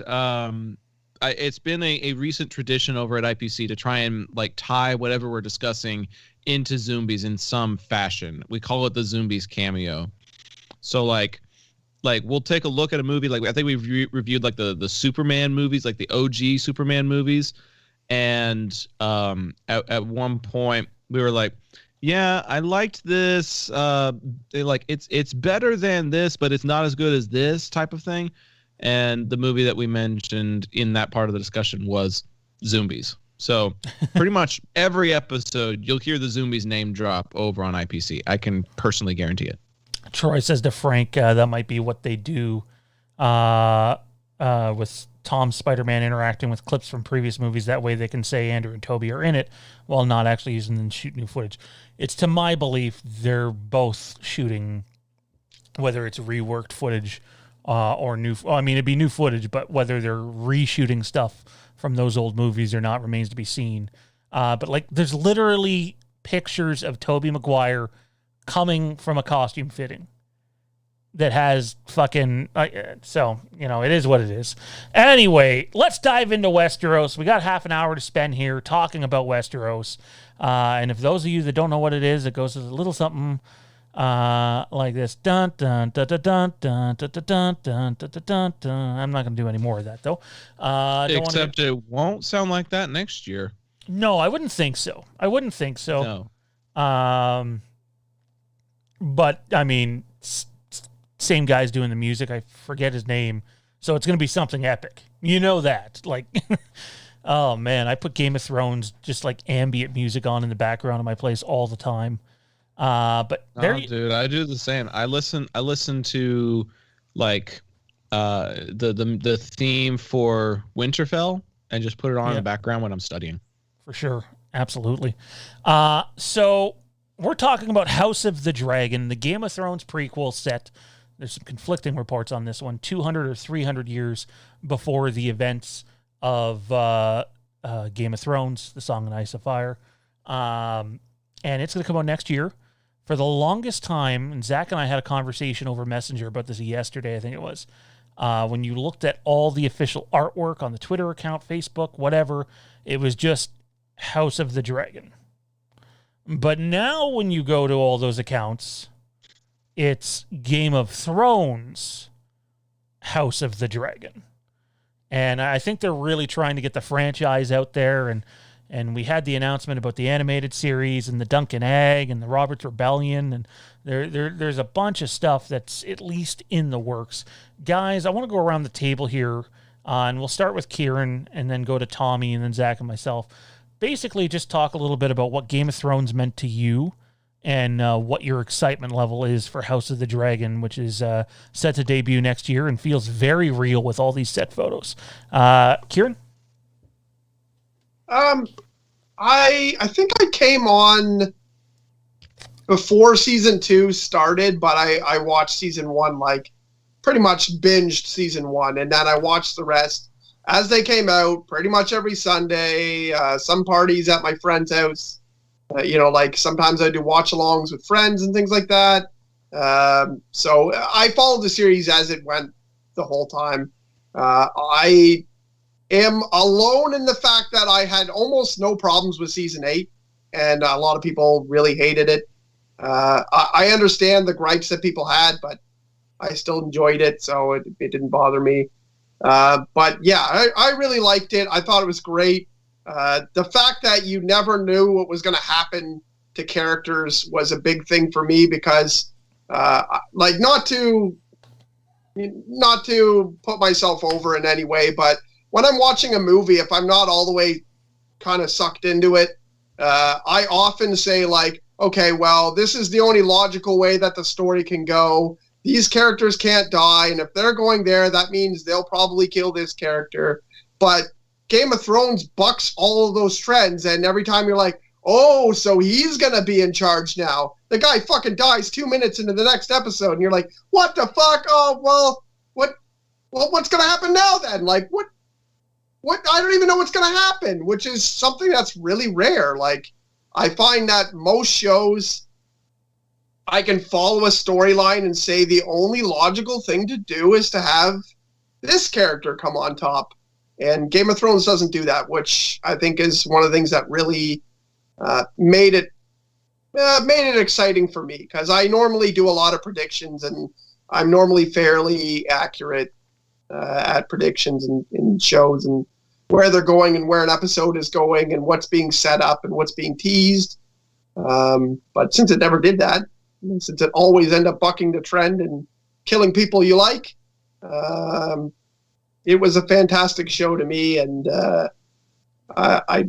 it's been a recent tradition over at IPC to try and like tie whatever we're discussing into Zombies in some fashion. We call it the Zombies cameo. So like we'll take a look at a movie, like I think we've reviewed like the Superman movies, like the OG Superman movies. And at one point we were like, yeah, I liked this. It's better than this, but it's not as good as this type of thing. And the movie that we mentioned in that part of the discussion was Zombies. So pretty much every episode you'll hear the Zombies name drop over on IPC. I can personally guarantee it. Troy says to Frank, that might be what they do with Tom's Spider-Man interacting with clips from previous movies. That way they can say Andrew and Toby are in it while not actually using them and shoot new footage. It's to my belief they're both shooting, whether it's reworked footage or new. Well, I mean, it'd be new footage, but whether they're reshooting stuff from those old movies or not remains to be seen. But like, there's literally pictures of Tobey Maguire coming from a costume fitting that has fucking... so, you know, it is what it is. Anyway, let's dive into Westeros. We got half an hour to spend here talking about Westeros. And if those of you that don't know what it is, it goes a little something like this. Dun, dun, dun, dun, dun, dun, dun, dun, dun, dun, dun, dun. I'm not going to do any more of that, though. Except it won't sound like that next year. No, I wouldn't think so. No. But, I mean... Same guy's doing the music. I forget his name. So it's going to be something epic. You know that. Like, Oh man, I put Game of Thrones just like ambient music on in the background of my place all the time. But there, Dude, I do the same. I listen to like the theme for Winterfell and just put it on in the background when I'm studying. For sure, absolutely. So we're talking about House of the Dragon, the Game of Thrones prequel set. There's some conflicting reports on this one. 200 or 300 years before the events of Game of Thrones, The Song and Ice of Fire. And it's going to come out next year. For the longest time, and Zach and I had a conversation over Messenger about this yesterday, I think it was, when you looked at all the official artwork on the Twitter account, Facebook, whatever, it was just House of the Dragon. But now when you go to all those accounts, it's Game of Thrones, House of the Dragon. And I think they're really trying to get the franchise out there. And we had the announcement about the animated series and the Duncan Egg and the Robert's Rebellion. And there's a bunch of stuff that's at least in the works. Guys, I want to go around the table here. And we'll start with Kieron and then go to Tommy and then Zach and myself. Basically, just talk a little bit about what Game of Thrones meant to you and what your excitement level is for House of the Dragon, which is set to debut next year and feels very real with all these set photos. Kieron? I think I came on before season 2 started, but I watched season 1, like pretty much binged season 1, and then I watched the rest as they came out pretty much every Sunday. Some parties at my friend's house. Like sometimes I do watch-alongs with friends and things like that. So I followed the series as it went the whole time. I am alone in the fact that I had almost no problems with season 8, and a lot of people really hated it. I understand the gripes that people had, but I still enjoyed it, so it didn't bother me. But yeah, I really liked it. I thought it was great. The fact that you never knew what was going to happen to characters was a big thing for me because, like, not to put myself over in any way, but when I'm watching a movie, if I'm not all the way kind of sucked into it, I often say, like, okay, well, this is the only logical way that the story can go. These characters can't die, and if they're going there, that means they'll probably kill this character. But Game of Thrones bucks all of those trends, and every time you're like, oh, so he's going to be in charge now. The guy fucking dies 2 minutes into the next episode, and you're like, what the fuck? Oh, well, what's going to happen now then? Like, what? I don't even know what's going to happen, which is something that's really rare. Like, I find that most shows, I can follow a storyline and say the only logical thing to do is to have this character come on top. And Game of Thrones doesn't do that, which I think is one of the things that really made it exciting for me, because I normally do a lot of predictions, and I'm normally fairly accurate at predictions in shows and where they're going and where an episode is going and what's being set up and what's being teased. But since it never did that, since it always ended up bucking the trend and killing people you like, it was a fantastic show to me, and I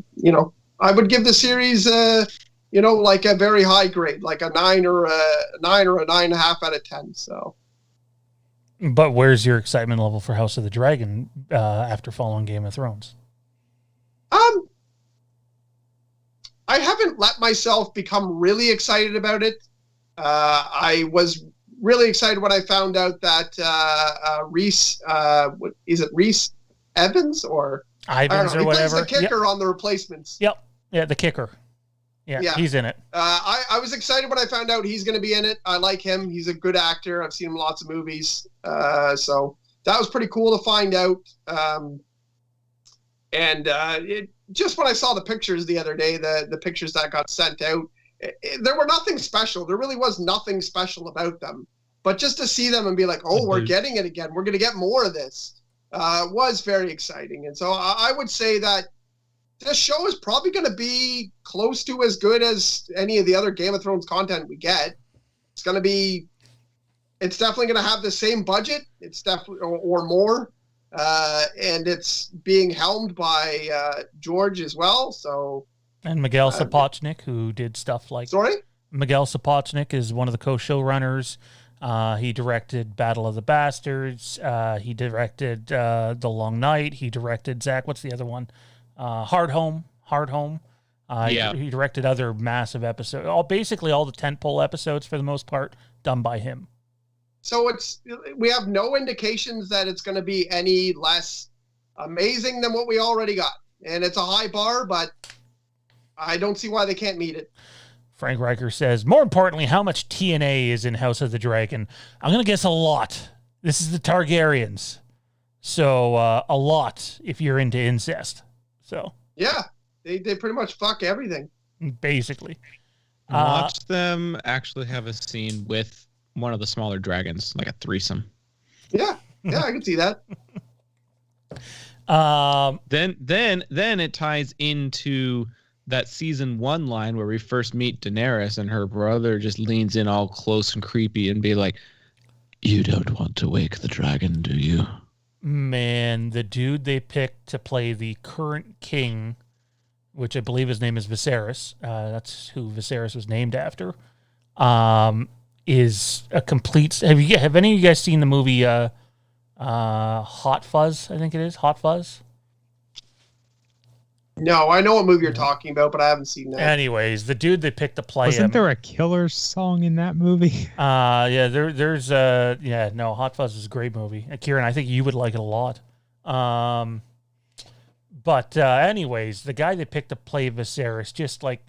would give the series like a very high grade, like a 9 or a 9.5 out of 10. So, but where's your excitement level for House of the Dragon after following Game of Thrones? I haven't let myself become really excited about it. I was really excited when I found out that Reese, is it Reese Evans or Ivans or whatever? He plays the kicker on The Replacements. Yep. Yeah, the kicker. Yeah, he's in it. I was excited when I found out he's going to be in it. I like him. He's a good actor. I've seen him in lots of movies. So that was pretty cool to find out. Just when I saw the pictures the other day, the pictures that got sent out, there were nothing special. There really was nothing special about them. But just to see them and be like, oh, we're getting it again. We're going to get more of this was very exciting. And so I would say that this show is probably going to be close to as good as any of the other Game of Thrones content we get. It's definitely going to have the same budget. It's definitely, or more. and it's being helmed by George as well. So and Miguel Sapochnik, who did stuff like Miguel Sapochnik is one of the co-showrunners. He directed Battle of the Bastards. He directed The Long Night. He directed Zach. What's the other one? Hard Home. He directed other massive episodes. Basically all the tentpole episodes for the most part done by him. So we have no indications that it's going to be any less amazing than what we already got, and it's a high bar, but I don't see why they can't meet it. Frank Riker says, more importantly, how much TNA is in House of the Dragon? I'm going to guess a lot. This is the Targaryens. So a lot if you're into incest. So yeah, they pretty much fuck everything. Basically. Watch them actually have a scene with one of the smaller dragons, like a threesome. Yeah, I can see that. Then it ties into that season 1 line where we first meet Daenerys and her brother just leans in all close and creepy and be like, "You don't want to wake the dragon, do you?" Man, the dude they picked to play the current king, which I believe his name is Viserys. That's who Viserys was named after. Is a complete. Have any of you guys seen the movie Hot Fuzz? I think it is Hot Fuzz. No, I know what movie you're talking about, but I haven't seen that. Anyways, the dude they picked to play Wasn't there a Killer song in that movie? There's Hot Fuzz is a great movie. Kieron, I think you would like it a lot. Anyways, the guy they picked to play Viserys, just like,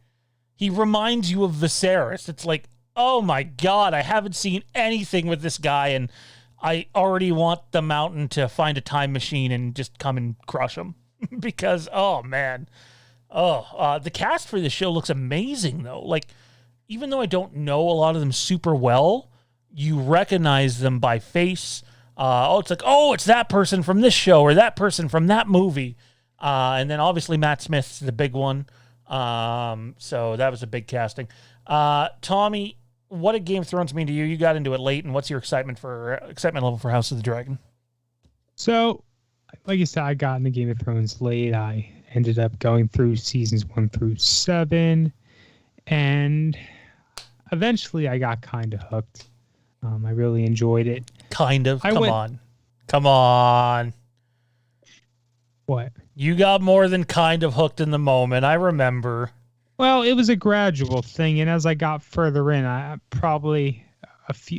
he reminds you of Viserys. It's like, oh my God, I haven't seen anything with this guy, and I already want the Mountain to find a time machine and just come and crush him. Because, oh man. The cast for this show looks amazing, though. Like, even though I don't know a lot of them super well, you recognize them by face. It's like, it's that person from this show or that person from that movie. And then obviously Matt Smith's the big one. So that was a big casting. Tommy, what did Game of Thrones mean to you? You got into it late, and what's your excitement level for House of the Dragon? So, like you said, I got into Game of Thrones late. I ended up going through seasons 1 through 7, and eventually I got kind of hooked. I really enjoyed it. Kind of? Come on. What? You got more than kind of hooked in the moment. I remember. Well, it was a gradual thing, and as I got further in, I probably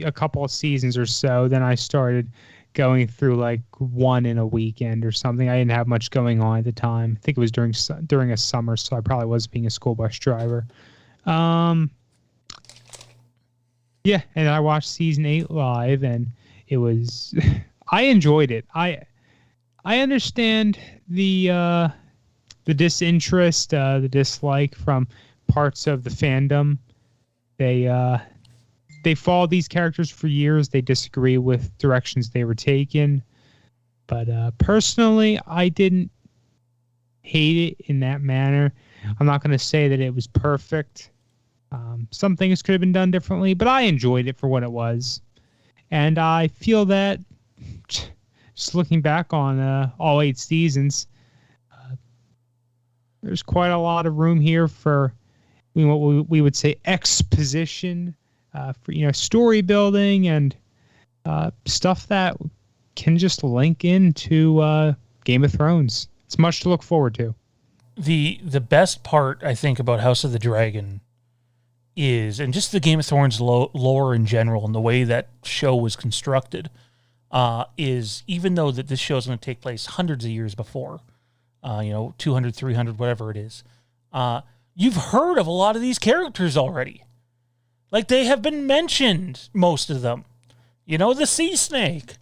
a couple of seasons or so, then I started going through like one in a weekend or something. I didn't have much going on at the time. I think it was during a summer, so I probably was being a school bus driver. And I watched season 8 live, and it was I enjoyed it. I understand the disinterest, the dislike from parts of the fandom. They followed these characters for years. They disagree with directions they were taken. But personally, I didn't hate it in that manner. I'm not going to say that it was perfect. Some things could have been done differently, but I enjoyed it for what it was. And I feel that, just looking back on all 8 seasons, there's quite a lot of room here for what we would say exposition, for story building and stuff that can just link into Game of Thrones. It's much to look forward to. The best part, I think, about House of the Dragon is, and just the Game of Thrones lore in general and the way that show was constructed, is even though that this show is going to take place hundreds of years before, 200, 300, whatever it is, you've heard of a lot of these characters already. Like, they have been mentioned, most of them. The sea snake.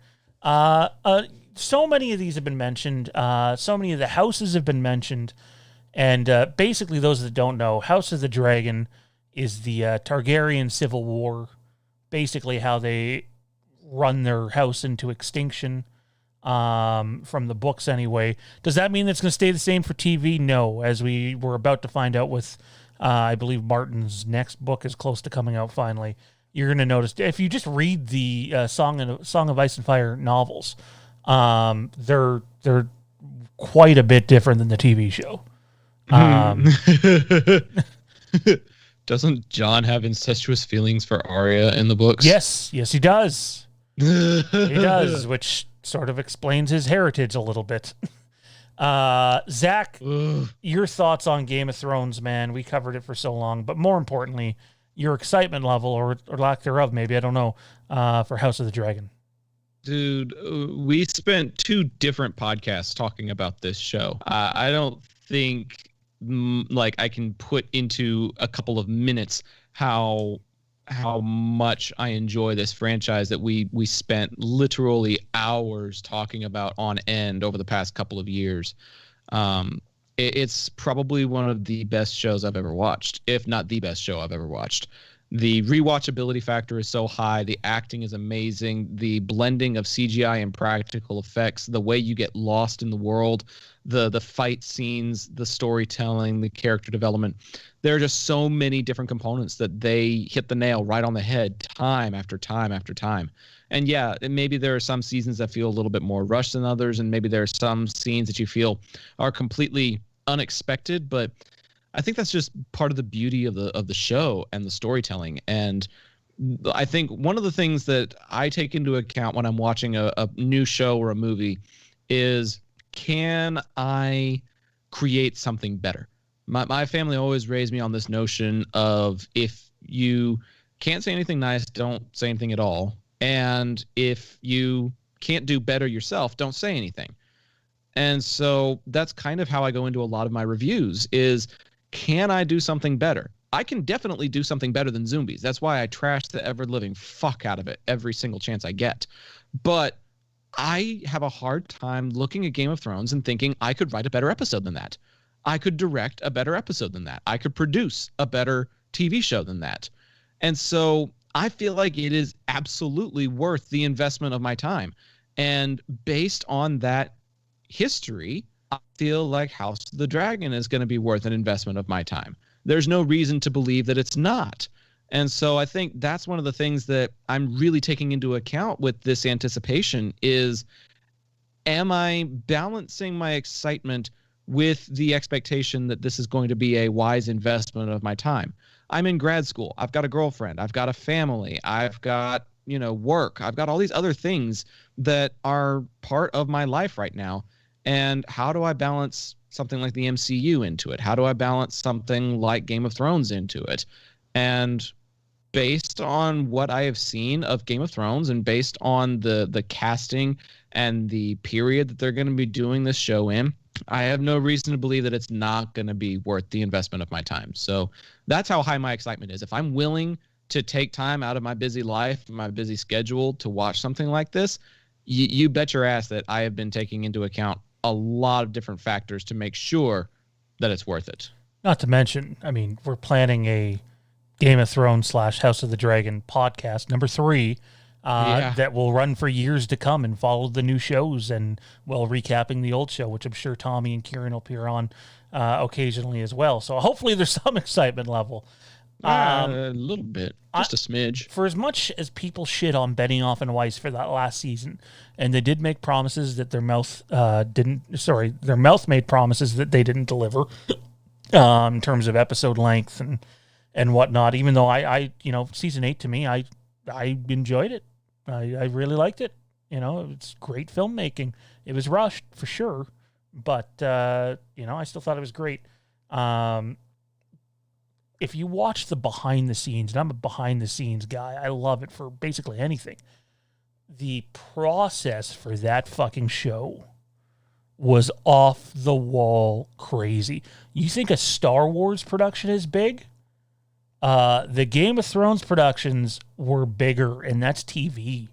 So many of these have been mentioned. So many of the houses have been mentioned. And basically, those that don't know, House of the Dragon is the Targaryen Civil War. Basically, how they run their house into extinction, from the books anyway. Does that mean it's going to stay the same for TV? No, as we were about to find out with, I believe Martin's next book is close to coming out finally. You're going to notice, if you just read the Song of Ice and Fire novels, They're quite a bit different than the TV show. Doesn't John have incestuous feelings for Arya in the books? Yes, he does. He does, which sort of explains his heritage a little bit. Zach, your thoughts on Game of Thrones, man? We covered it for so long, but more importantly, your excitement level or lack thereof, maybe, I don't know, for House of the Dragon. Dude, we spent 2 different podcasts talking about this show. I don't think like I can put into a couple of minutes how much I enjoy this franchise that we spent literally hours talking about on end over the past couple of years. It's probably one of the best shows I've ever watched, if not the best show I've ever watched. The rewatchability factor is so high. The acting is amazing. The blending of CGI and practical effects, the way you get lost in the world, the fight scenes, the storytelling, the character development. There are just so many different components that they hit the nail right on the head time after time after time. And yeah, maybe there are some seasons that feel a little bit more rushed than others, and maybe there are some scenes that you feel are completely unexpected, but I think that's just part of the beauty of the show and the storytelling. And I think one of the things that I take into account when I'm watching a new show or a movie is, can I create something better? My family always raised me on this notion of, if you can't say anything nice, don't say anything at all. And if you can't do better yourself, don't say anything. And so that's kind of how I go into a lot of my reviews is, can I do something better? I can definitely do something better than Zombies. That's why I trash the ever-living fuck out of it every single chance I get. But I have a hard time looking at Game of Thrones and thinking I could write a better episode than that. I could direct a better episode than that. I could produce a better TV show than that. And so I feel like it is absolutely worth the investment of my time. And based on that history, I feel like House of the Dragon is going to be worth an investment of my time. There's no reason to believe that it's not. And so I think that's one of the things that I'm really taking into account with this anticipation is, am I balancing my excitement with the expectation that this is going to be a wise investment of my time? I'm in grad school. I've got a girlfriend. I've got a family. I've got, work. I've got all these other things that are part of my life right now. And how do I balance something like the MCU into it? How do I balance something like Game of Thrones into it? And based on what I have seen of Game of Thrones and based on the casting and the period that they're going to be doing this show in, I have no reason to believe that it's not going to be worth the investment of my time. So that's how high my excitement is. If I'm willing to take time out of my busy life, my busy schedule to watch something like this, you bet your ass that I have been taking into account a lot of different factors to make sure that it's worth it. Not to mention, we're planning a Game of Thrones / House of the Dragon podcast, number 3, that will run for years to come and follow the new shows and, recapping the old show, which I'm sure Tommy and Kieron will appear on occasionally as well. So hopefully there's some excitement level. A little bit, just a smidge. For as much as people shit on Benioff and Weiss for that last season, and they did make promises that their mouth made promises that they didn't deliver in terms of episode length and whatnot. Even though I season 8 to me, I enjoyed it. I really liked it. It's great filmmaking. It was rushed for sure, but I still thought it was great. If you watch the behind the scenes, and I'm a behind the scenes guy, I love it for basically anything. The process for that fucking show was off the wall crazy. You think a Star Wars production is big? The Game of Thrones productions were bigger, and that's TV.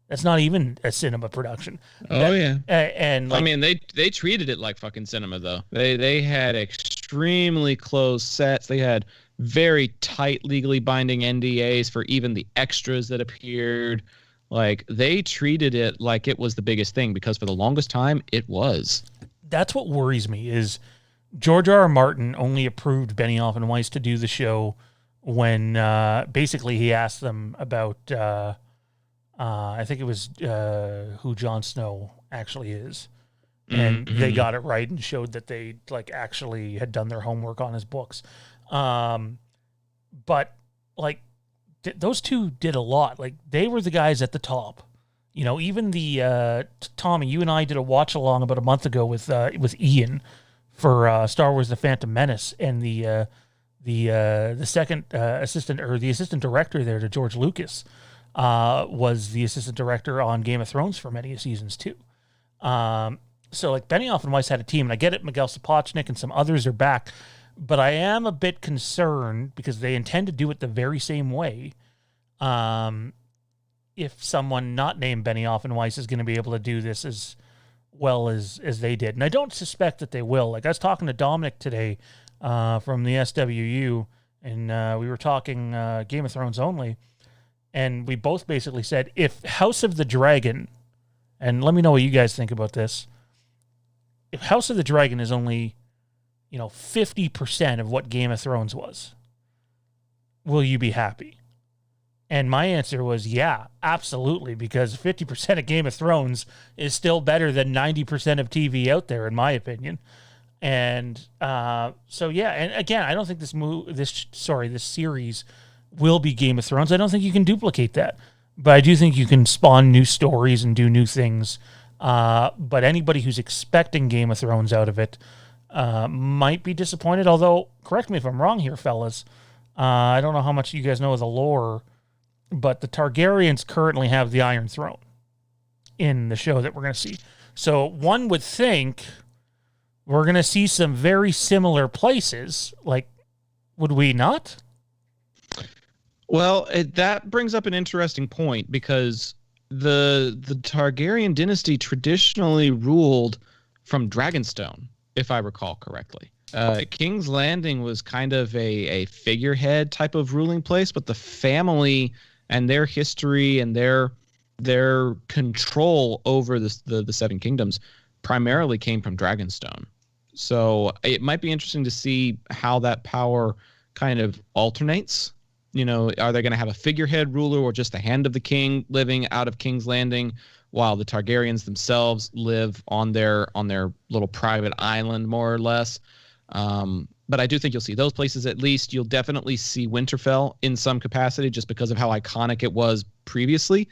That's not even a cinema production. Yeah. And they treated it like fucking cinema though. They had extremely closed sets. They had very tight legally binding NDAs for even the extras that appeared. Like, they treated it like it was the biggest thing, because for the longest time it was. That's what worries me is George R.R. Martin only approved Benioff and Weiss to do the show when basically he asked them about I think it was who Jon Snow actually is. And they got it right and showed that they like actually had done their homework on his books. But like those two did a lot. Like they were the guys at the top. You know, even the Tommy, you and I did a watch along about a month ago with Ian for Star Wars: The Phantom Menace, and the second assistant director there to George Lucas was the assistant director on Game of Thrones for many seasons too. So like Benioff and Weiss had a team, and I get it. Miguel Sapochnik and some others are back, but I am a bit concerned because they intend to do it the very same way. If someone not named Benioff and Weiss is going to be able to do this as well as they did, and I don't suspect that they will. Like I was talking to Dominic today from the SWU, and we were talking Game of Thrones only, and we both basically said if House of the Dragon, and let me know what you guys think about this. If House of the Dragon is only, 50% of what Game of Thrones was, will you be happy? And my answer was, yeah, absolutely, because 50% of Game of Thrones is still better than 90% of TV out there, in my opinion. And so, yeah, and again, I don't think this series will be Game of Thrones. I don't think you can duplicate that. But I do think you can spawn new stories and do new things. But anybody who's expecting Game of Thrones out of it might be disappointed. Although, correct me if I'm wrong here, fellas. I don't know how much you guys know of the lore, but the Targaryens currently have the Iron Throne in the show that we're going to see. So one would think we're going to see some very similar places. Like, would we not? Well, that brings up an interesting point because the Targaryen dynasty traditionally ruled from Dragonstone, if I recall correctly. King's Landing was kind of a figurehead type of ruling place, but the family and their history and their control over the Seven Kingdoms primarily came from Dragonstone. So it might be interesting to see how that power kind of alternates. Are they going to have a figurehead ruler or just the hand of the king living out of King's Landing while the Targaryens themselves live on their little private island, more or less? But I do think you'll see those places at least. You'll definitely see Winterfell in some capacity just because of how iconic it was previously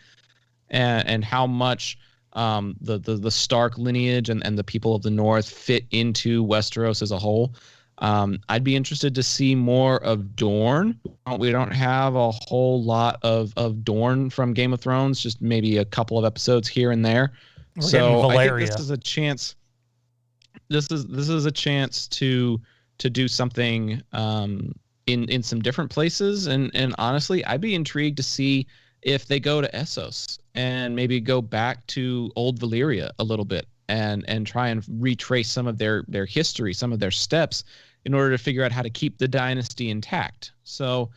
and how much the Stark lineage and the people of the North fit into Westeros as a whole. I'd be interested to see more of Dorne. We don't have a whole lot of Dorne from Game of Thrones, just maybe a couple of episodes here and there. So I think this is a chance. This is a chance to do something in some different places, and honestly, I'd be intrigued to see if they go to Essos and maybe go back to old Valyria a little bit and try and retrace some of their history, some of their steps in order to figure out how to keep the dynasty intact. So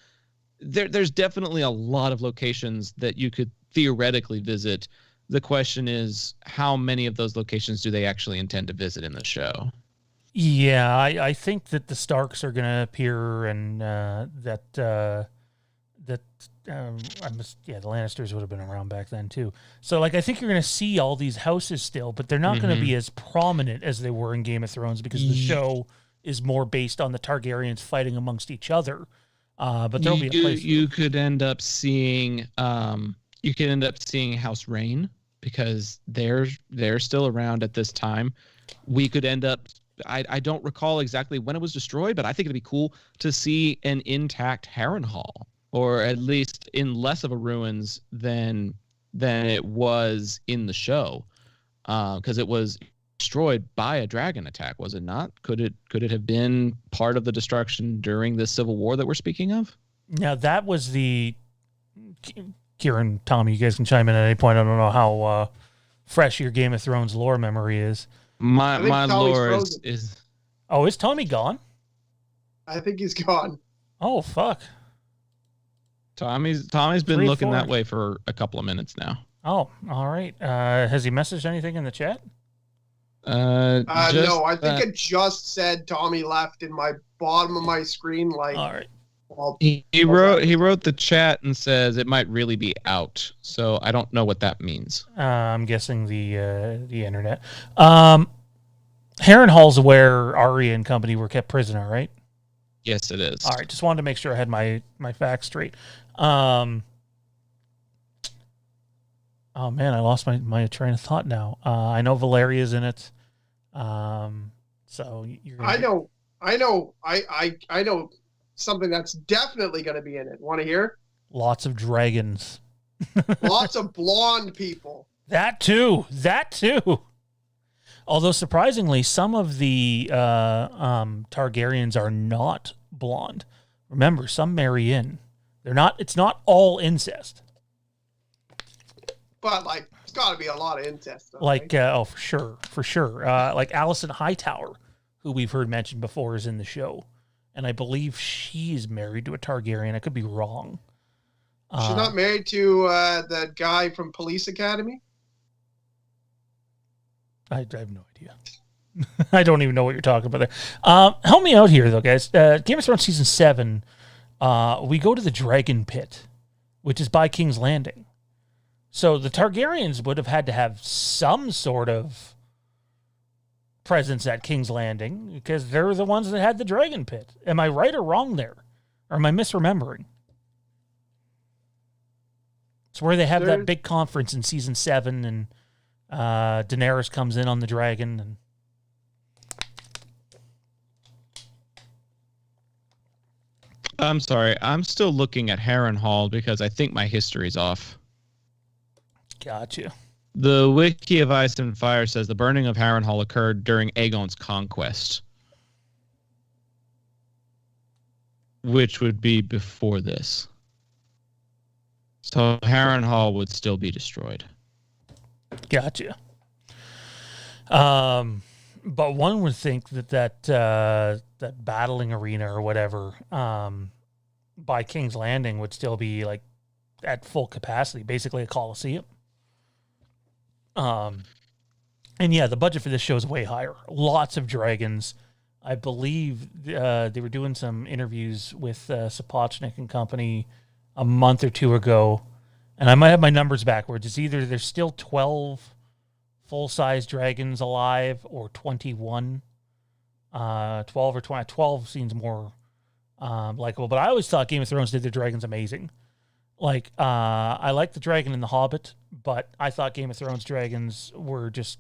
there's definitely a lot of locations that you could theoretically visit. The question is, how many of those locations do they actually intend to visit in the show? Yeah, I think that the Starks are going to appear, and the Lannisters would have been around back then too. So, like, I think you're going to see all these houses still, but they're not going to be as prominent as they were in Game of Thrones because the show is more based on the Targaryens fighting amongst each other. But there'll be a place. You could end up seeing House Rain because they're still around at this time. We could end up. I don't recall exactly when it was destroyed, but I think it'd be cool to see an intact Harrenhal, or at least in less of a ruins than it was in the show, because it was destroyed by a dragon attack, was it not? Could it have been part of the destruction during the Civil War that we're speaking of? Now that was the Kieron, Tommy, you guys can chime in at any point. I don't know how fresh your Game of Thrones lore memory is. My lore is. Oh, is Tommy gone? I think he's gone. Oh, fuck. Tommy's been looking that way for a couple of minutes now. Oh, all right. Has he messaged anything in the chat? No, I think it just said Tommy left in my bottom of my screen. Like, all right. Well, He wrote the chat and says it might really be out. So I don't know what that means. I'm guessing the internet. Harrenhal's where Arya and company were kept prisoner, right? Yes, it is. All right, just wanted to make sure I had my facts straight. Oh man, I lost my train of thought now. I know Valeria's in it. So you're I know something that's definitely going to be in it. Want to hear? Lots of dragons. Lots of blonde people. That too. Although surprisingly, some of the Targaryens are not blonde. Remember, some marry in. They're not. It's not all incest. But like, it's got to be a lot of incest. Though, Like, right? for sure. Like Alicent Hightower, who we've heard mentioned before, is in the show, and I believe she's married to a Targaryen. I could be wrong. She's not married to that guy from Police Academy. I have no idea. I don't even know what you're talking about there. Help me out here, though, guys. Game of Thrones Season 7, we go to the Dragon Pit, which is by King's Landing. So the Targaryens would have had to have some sort of presence at King's Landing because they're the ones that had the Dragon Pit. Am I right or wrong there? Or am I misremembering? It's where they have that big conference in Season 7 and Daenerys comes in on the dragon. And I'm sorry. I'm still looking at Harrenhal because I think my history's off. Gotcha. The Wiki of Ice and Fire says the burning of Harrenhal occurred during Aegon's conquest, which would be before this. So Harrenhal would still be destroyed. Gotcha. But one would think that battling arena or whatever by King's Landing would still be like at full capacity, basically a coliseum. And yeah, the budget for this show is way higher. Lots of dragons. I believe they were doing some interviews with Sapochnik and company a month or two ago, and I might have my numbers backwards. It's either there's still 12 full-size dragons alive or 21. 12 or 20. 12 seems more likable, but I always thought Game of Thrones did their dragons amazing. Like, I like the dragon in The Hobbit, but I thought Game of Thrones dragons were just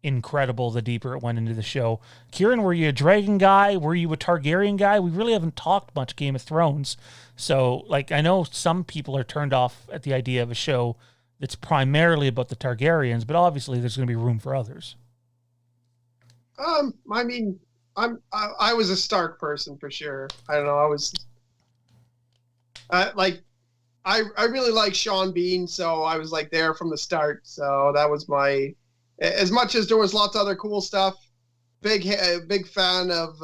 incredible the deeper it went into the show. Kieron, were you a dragon guy? Were you a Targaryen guy? We really haven't talked much Game of Thrones. So, like, I know some people are turned off at the idea of a show that's primarily about the Targaryens, but obviously there's going to be room for others. I mean, I was a Stark person for sure. I don't know. I was like, I really like Sean Bean, so I was like there from the start. So that was my, as much as there was lots of other cool stuff, big fan of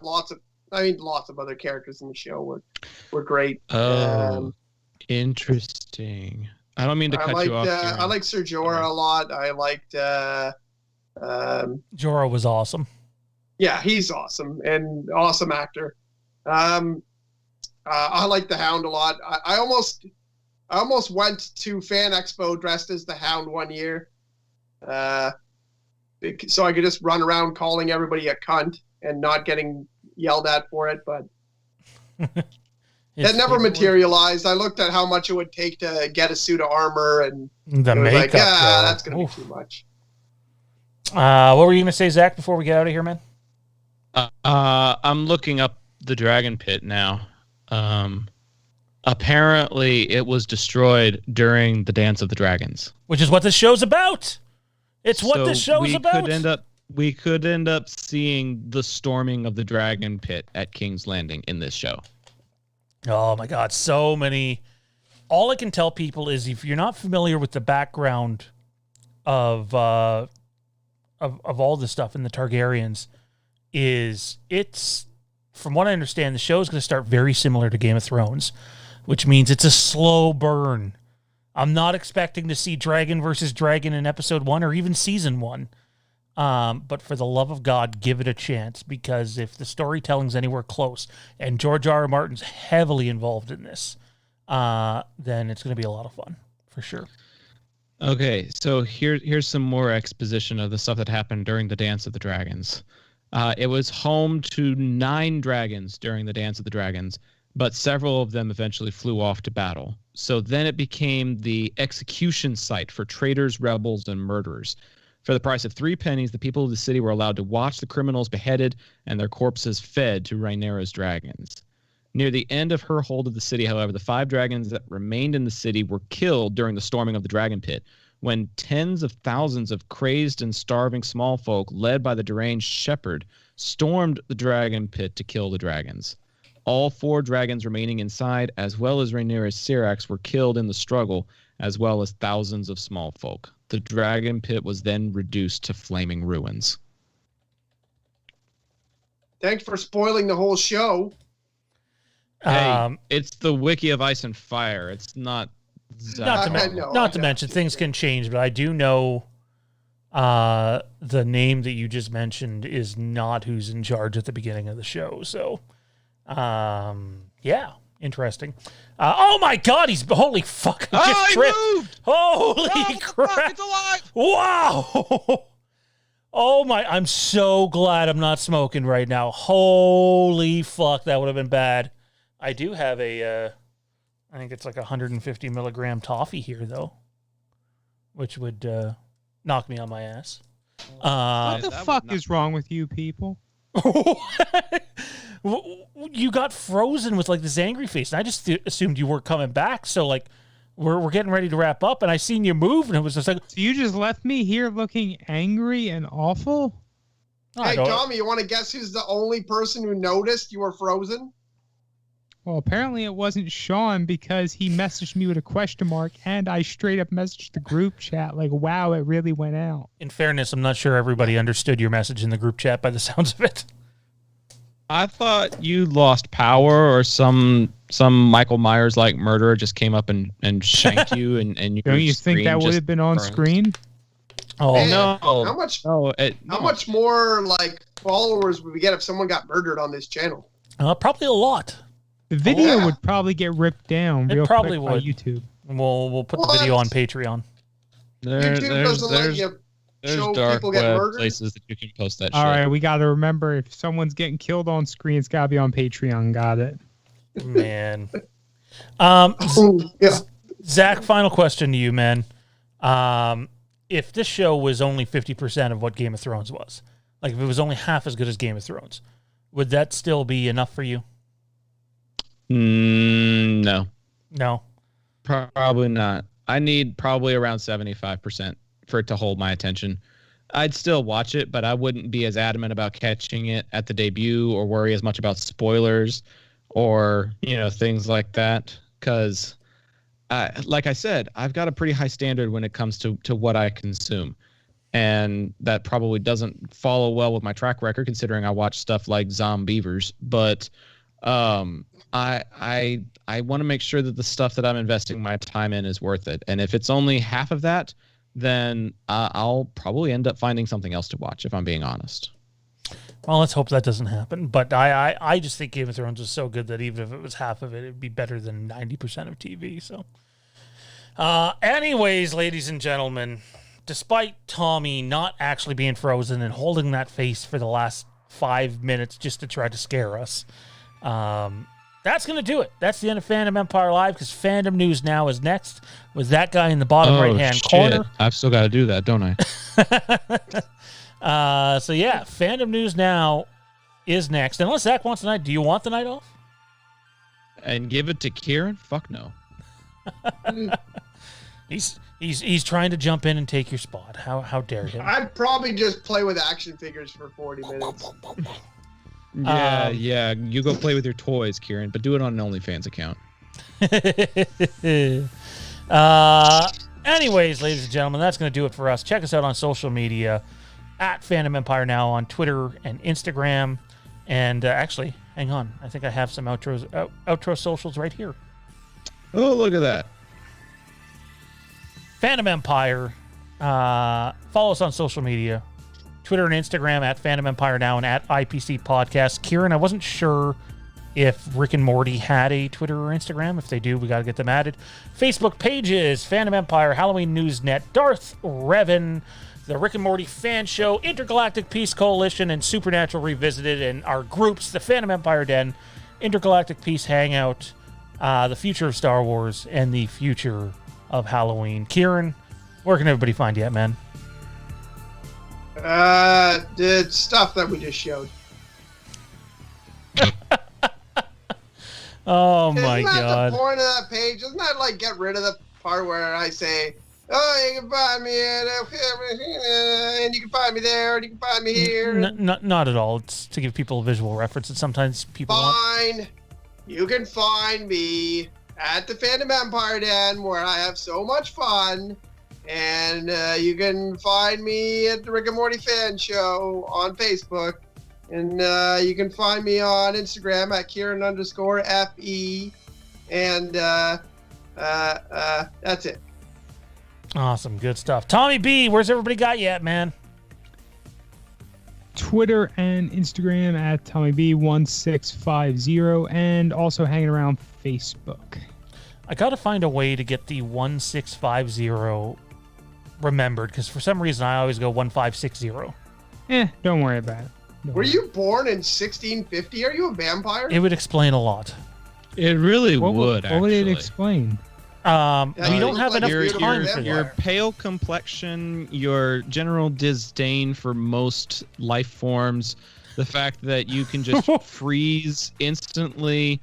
lots of other characters in the show were great. Interesting. I don't mean to cut you off. I like Ser Jorah a lot. I liked Jorah was awesome. Yeah, he's awesome and awesome actor. I like the Hound a lot. I almost went to Fan Expo dressed as the Hound one year, so I could just run around calling everybody a cunt and not getting yelled at for it. But that never materialized. I looked at how much it would take to get a suit of armor, and the it was makeup. like, that's going to be too much. What were you going to say, Zach, before we get out of here, man? I'm looking up the Dragon Pit now. Apparently it was destroyed during the Dance of the Dragons, which is what the show's about. It's what the show's about. We could end up seeing the storming of the Dragon Pit at King's Landing in this show. Oh my God, so many. All I can tell people is if you're not familiar with the background of all the stuff in the Targaryens, it's from what I understand, the show is going to start very similar to Game of Thrones, which means it's a slow burn. I'm not expecting to see dragon versus dragon in episode 1 or even season 1. But for the love of God, give it a chance, because if the storytelling's anywhere close, and George R. R. Martin's heavily involved in this, then it's going to be a lot of fun, for sure. Okay, so here's some more exposition of the stuff that happened during the Dance of the Dragons. It was home to 9 dragons during the Dance of the Dragons, but several of them eventually flew off to battle. So then it became the execution site for traitors, rebels, and murderers. For the price of 3 pennies, the people of the city were allowed to watch the criminals beheaded and their corpses fed to Rhaenyra's dragons. Near the end of her hold of the city, however, the 5 dragons that remained in the city were killed during the storming of the dragon pit, when tens of thousands of crazed and starving small folk, led by the deranged shepherd, stormed the dragon pit to kill the dragons. All 4 dragons remaining inside, as well as Rhaenyra's Syrax, were killed in the struggle, as well as thousands of small folk. The dragon pit was then reduced to flaming ruins. Thanks for spoiling the whole show. Hey, it's the Wiki of Ice and Fire. It's not... Not to mention, things can change, but I do know the name that you just mentioned is not who's in charge at the beginning of the show. So, yeah, interesting. Oh my God, holy fuck! He just tripped. Moved! Holy crap! Fuck, it's alive! Wow! Oh my! I'm so glad I'm not smoking right now. Holy fuck, that would have been bad. I do have I think it's like 150 milligram toffee here, though, which would knock me on my ass. What the fuck is wrong with you people? You got frozen with like this angry face, and I just assumed you were coming back. So like, we're getting ready to wrap up, and I seen you move, and it was just like, so you just left me here looking angry and awful? Hey, Tommy, you want to guess who's the only person who noticed you were frozen? Well, apparently it wasn't Sean, because he messaged me with a question mark, and I straight up messaged the group chat like, wow, it really went out. In fairness, I'm not sure everybody understood your message in the group chat by the sounds of it. I thought you lost power, or some Michael Myers like murderer just came up and shanked you, and you don't you think that would have been on screen? Oh Man, no! How much? No, how much more like followers would we get if someone got murdered on this channel? Probably a lot. The video would probably get ripped down real quick by YouTube. We'll put the video on Patreon. YouTube doesn't let you show people get murdered. Places that you can post that shit. All right, we got to remember, if someone's getting killed on screen, it's got to be on Patreon. Got it? Man. Yeah. Zach, final question to you, man. If this show was only 50% of what Game of Thrones was, like if it was only half as good as Game of Thrones, would that still be enough for you? No. No. Probably not. I need probably around 75% for it to hold my attention. I'd still watch it, but I wouldn't be as adamant about catching it at the debut, or worry as much about spoilers or, things like that. Because, like I said, I've got a pretty high standard when it comes to what I consume. And that probably doesn't follow well with my track record, considering I watch stuff like Zombievers. But I want to make sure that the stuff that I'm investing my time in is worth it. And if it's only half of that, then I'll probably end up finding something else to watch, if I'm being honest. Well, let's hope that doesn't happen. But I just think Game of Thrones is so good that even if it was half of it, it'd be better than 90% of TV. So, anyways, ladies and gentlemen, despite Tommy not actually being frozen and holding that face for the last 5 minutes just to try to scare us, that's going to do it. That's the end of Fandom Empire Live, because Fandom News Now is next with that guy in the bottom right-hand corner. I've still got to do that, don't I? So, yeah, Fandom News Now is next. Unless Zach wants the night. Do you want the night off? And give it to Kieron? Fuck no. He's trying to jump in and take your spot. How dare him? I'd probably just play with action figures for 40 minutes. Yeah. You go play with your toys, Kieron, but do it on an OnlyFans account. Anyways, ladies and gentlemen, that's going to do it for us. Check us out on social media at Fandom Empire Now on Twitter and Instagram. And actually, hang on. I think I have some outro socials right here. Oh, look at that. Fandom Empire. Follow us on social media. Twitter and Instagram at FandomEmpireNow and at IPC Podcast. Kieron, I wasn't sure if Rick and Morty had a Twitter or Instagram. If they do, we got to get them added. Facebook pages, Fandom Empire, Halloween Newsnet, Darth Revan, the Rick and Morty Fan Show, Intergalactic Peace Coalition, and Supernatural Revisited, and our groups, the Fandom Empire Den, Intergalactic Peace Hangout, the future of Star Wars, and the future of Halloween. Kieron, where can everybody find you at, man? The stuff that we just showed. Oh my God! Isn't that the point of that page? Isn't that like get rid of the part where I say, "Oh, you can find me and you can find me there, and you can find me here." Not at all. It's to give people a visual reference, and sometimes people Fine. You can find me at the Fandom Empire Den, where I have so much fun, and you can find me at the Rick and Morty Fan Show on Facebook. And you can find me on Instagram at Kieron_FE. And that's it. Awesome. Good stuff. Tommy B, where's everybody got you at, man? Twitter and Instagram at TommyB1650 and also hanging around Facebook. I got to find a way to get the 1650 remembered because for some reason I always go 1560. Don't worry about it. Were you born in 1650? Are you a vampire? It would explain a lot. It really would. What would it explain? We don't have enough time for your that. pale complexion, your general disdain for most life forms, the fact that you can just freeze instantly,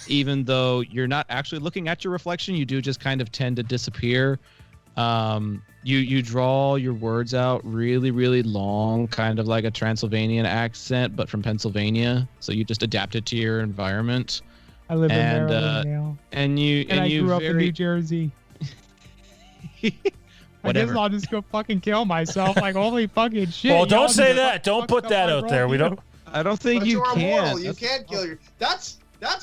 even though you're not actually looking at your reflection, you do just kind of tend to disappear. You draw your words out really, really long, kind of like a Transylvanian accent, but from Pennsylvania. So you just adapt it to your environment. I live in Maryland, and I grew up in New Jersey. I guess I'll just go fucking kill myself. Like, holy fucking shit. Well, don't say that. Don't put that out there. We don't. I don't think but you you're can. Immortal. You can't kill your. That's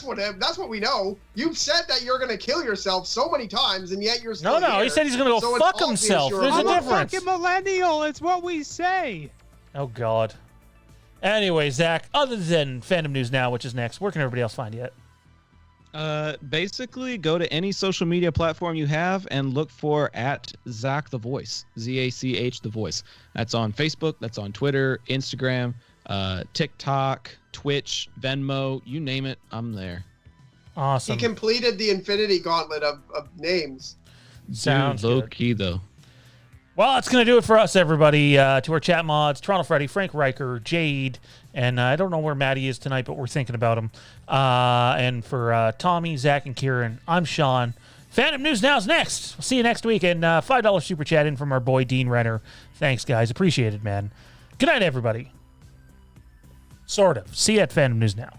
what we know. You've said that you're gonna kill yourself so many times, and yet you're still No. here. He said he's gonna go So fuck it's obvious himself. you're There's a I'm a difference. fucking millennial. It's what we say. Oh God. Anyway, Zach. Other than Fandom News Now, which is next, where can everybody else find you at? Basically, go to any social media platform you have and look for at Zach the Voice, ZACH the Voice. That's on Facebook. That's on Twitter, Instagram, TikTok, Twitch, Venmo, you name it, I'm there. Awesome. He completed the Infinity Gauntlet of names. Sounds low good. key though. Well, that's going to do it for us, everybody. To our chat mods, Toronto Freddy, Frank Riker, Jade, and I don't know where Maddie is tonight, but we're thinking about him. And for Tommy, Zach, and Kieran, I'm Sean. Fandom News Now's next. We'll see you next week. And $5 super chat in from our boy Dean Renner. Thanks, guys. Appreciate it, man. Good night, everybody. Sort of. See you at Fandom News Now.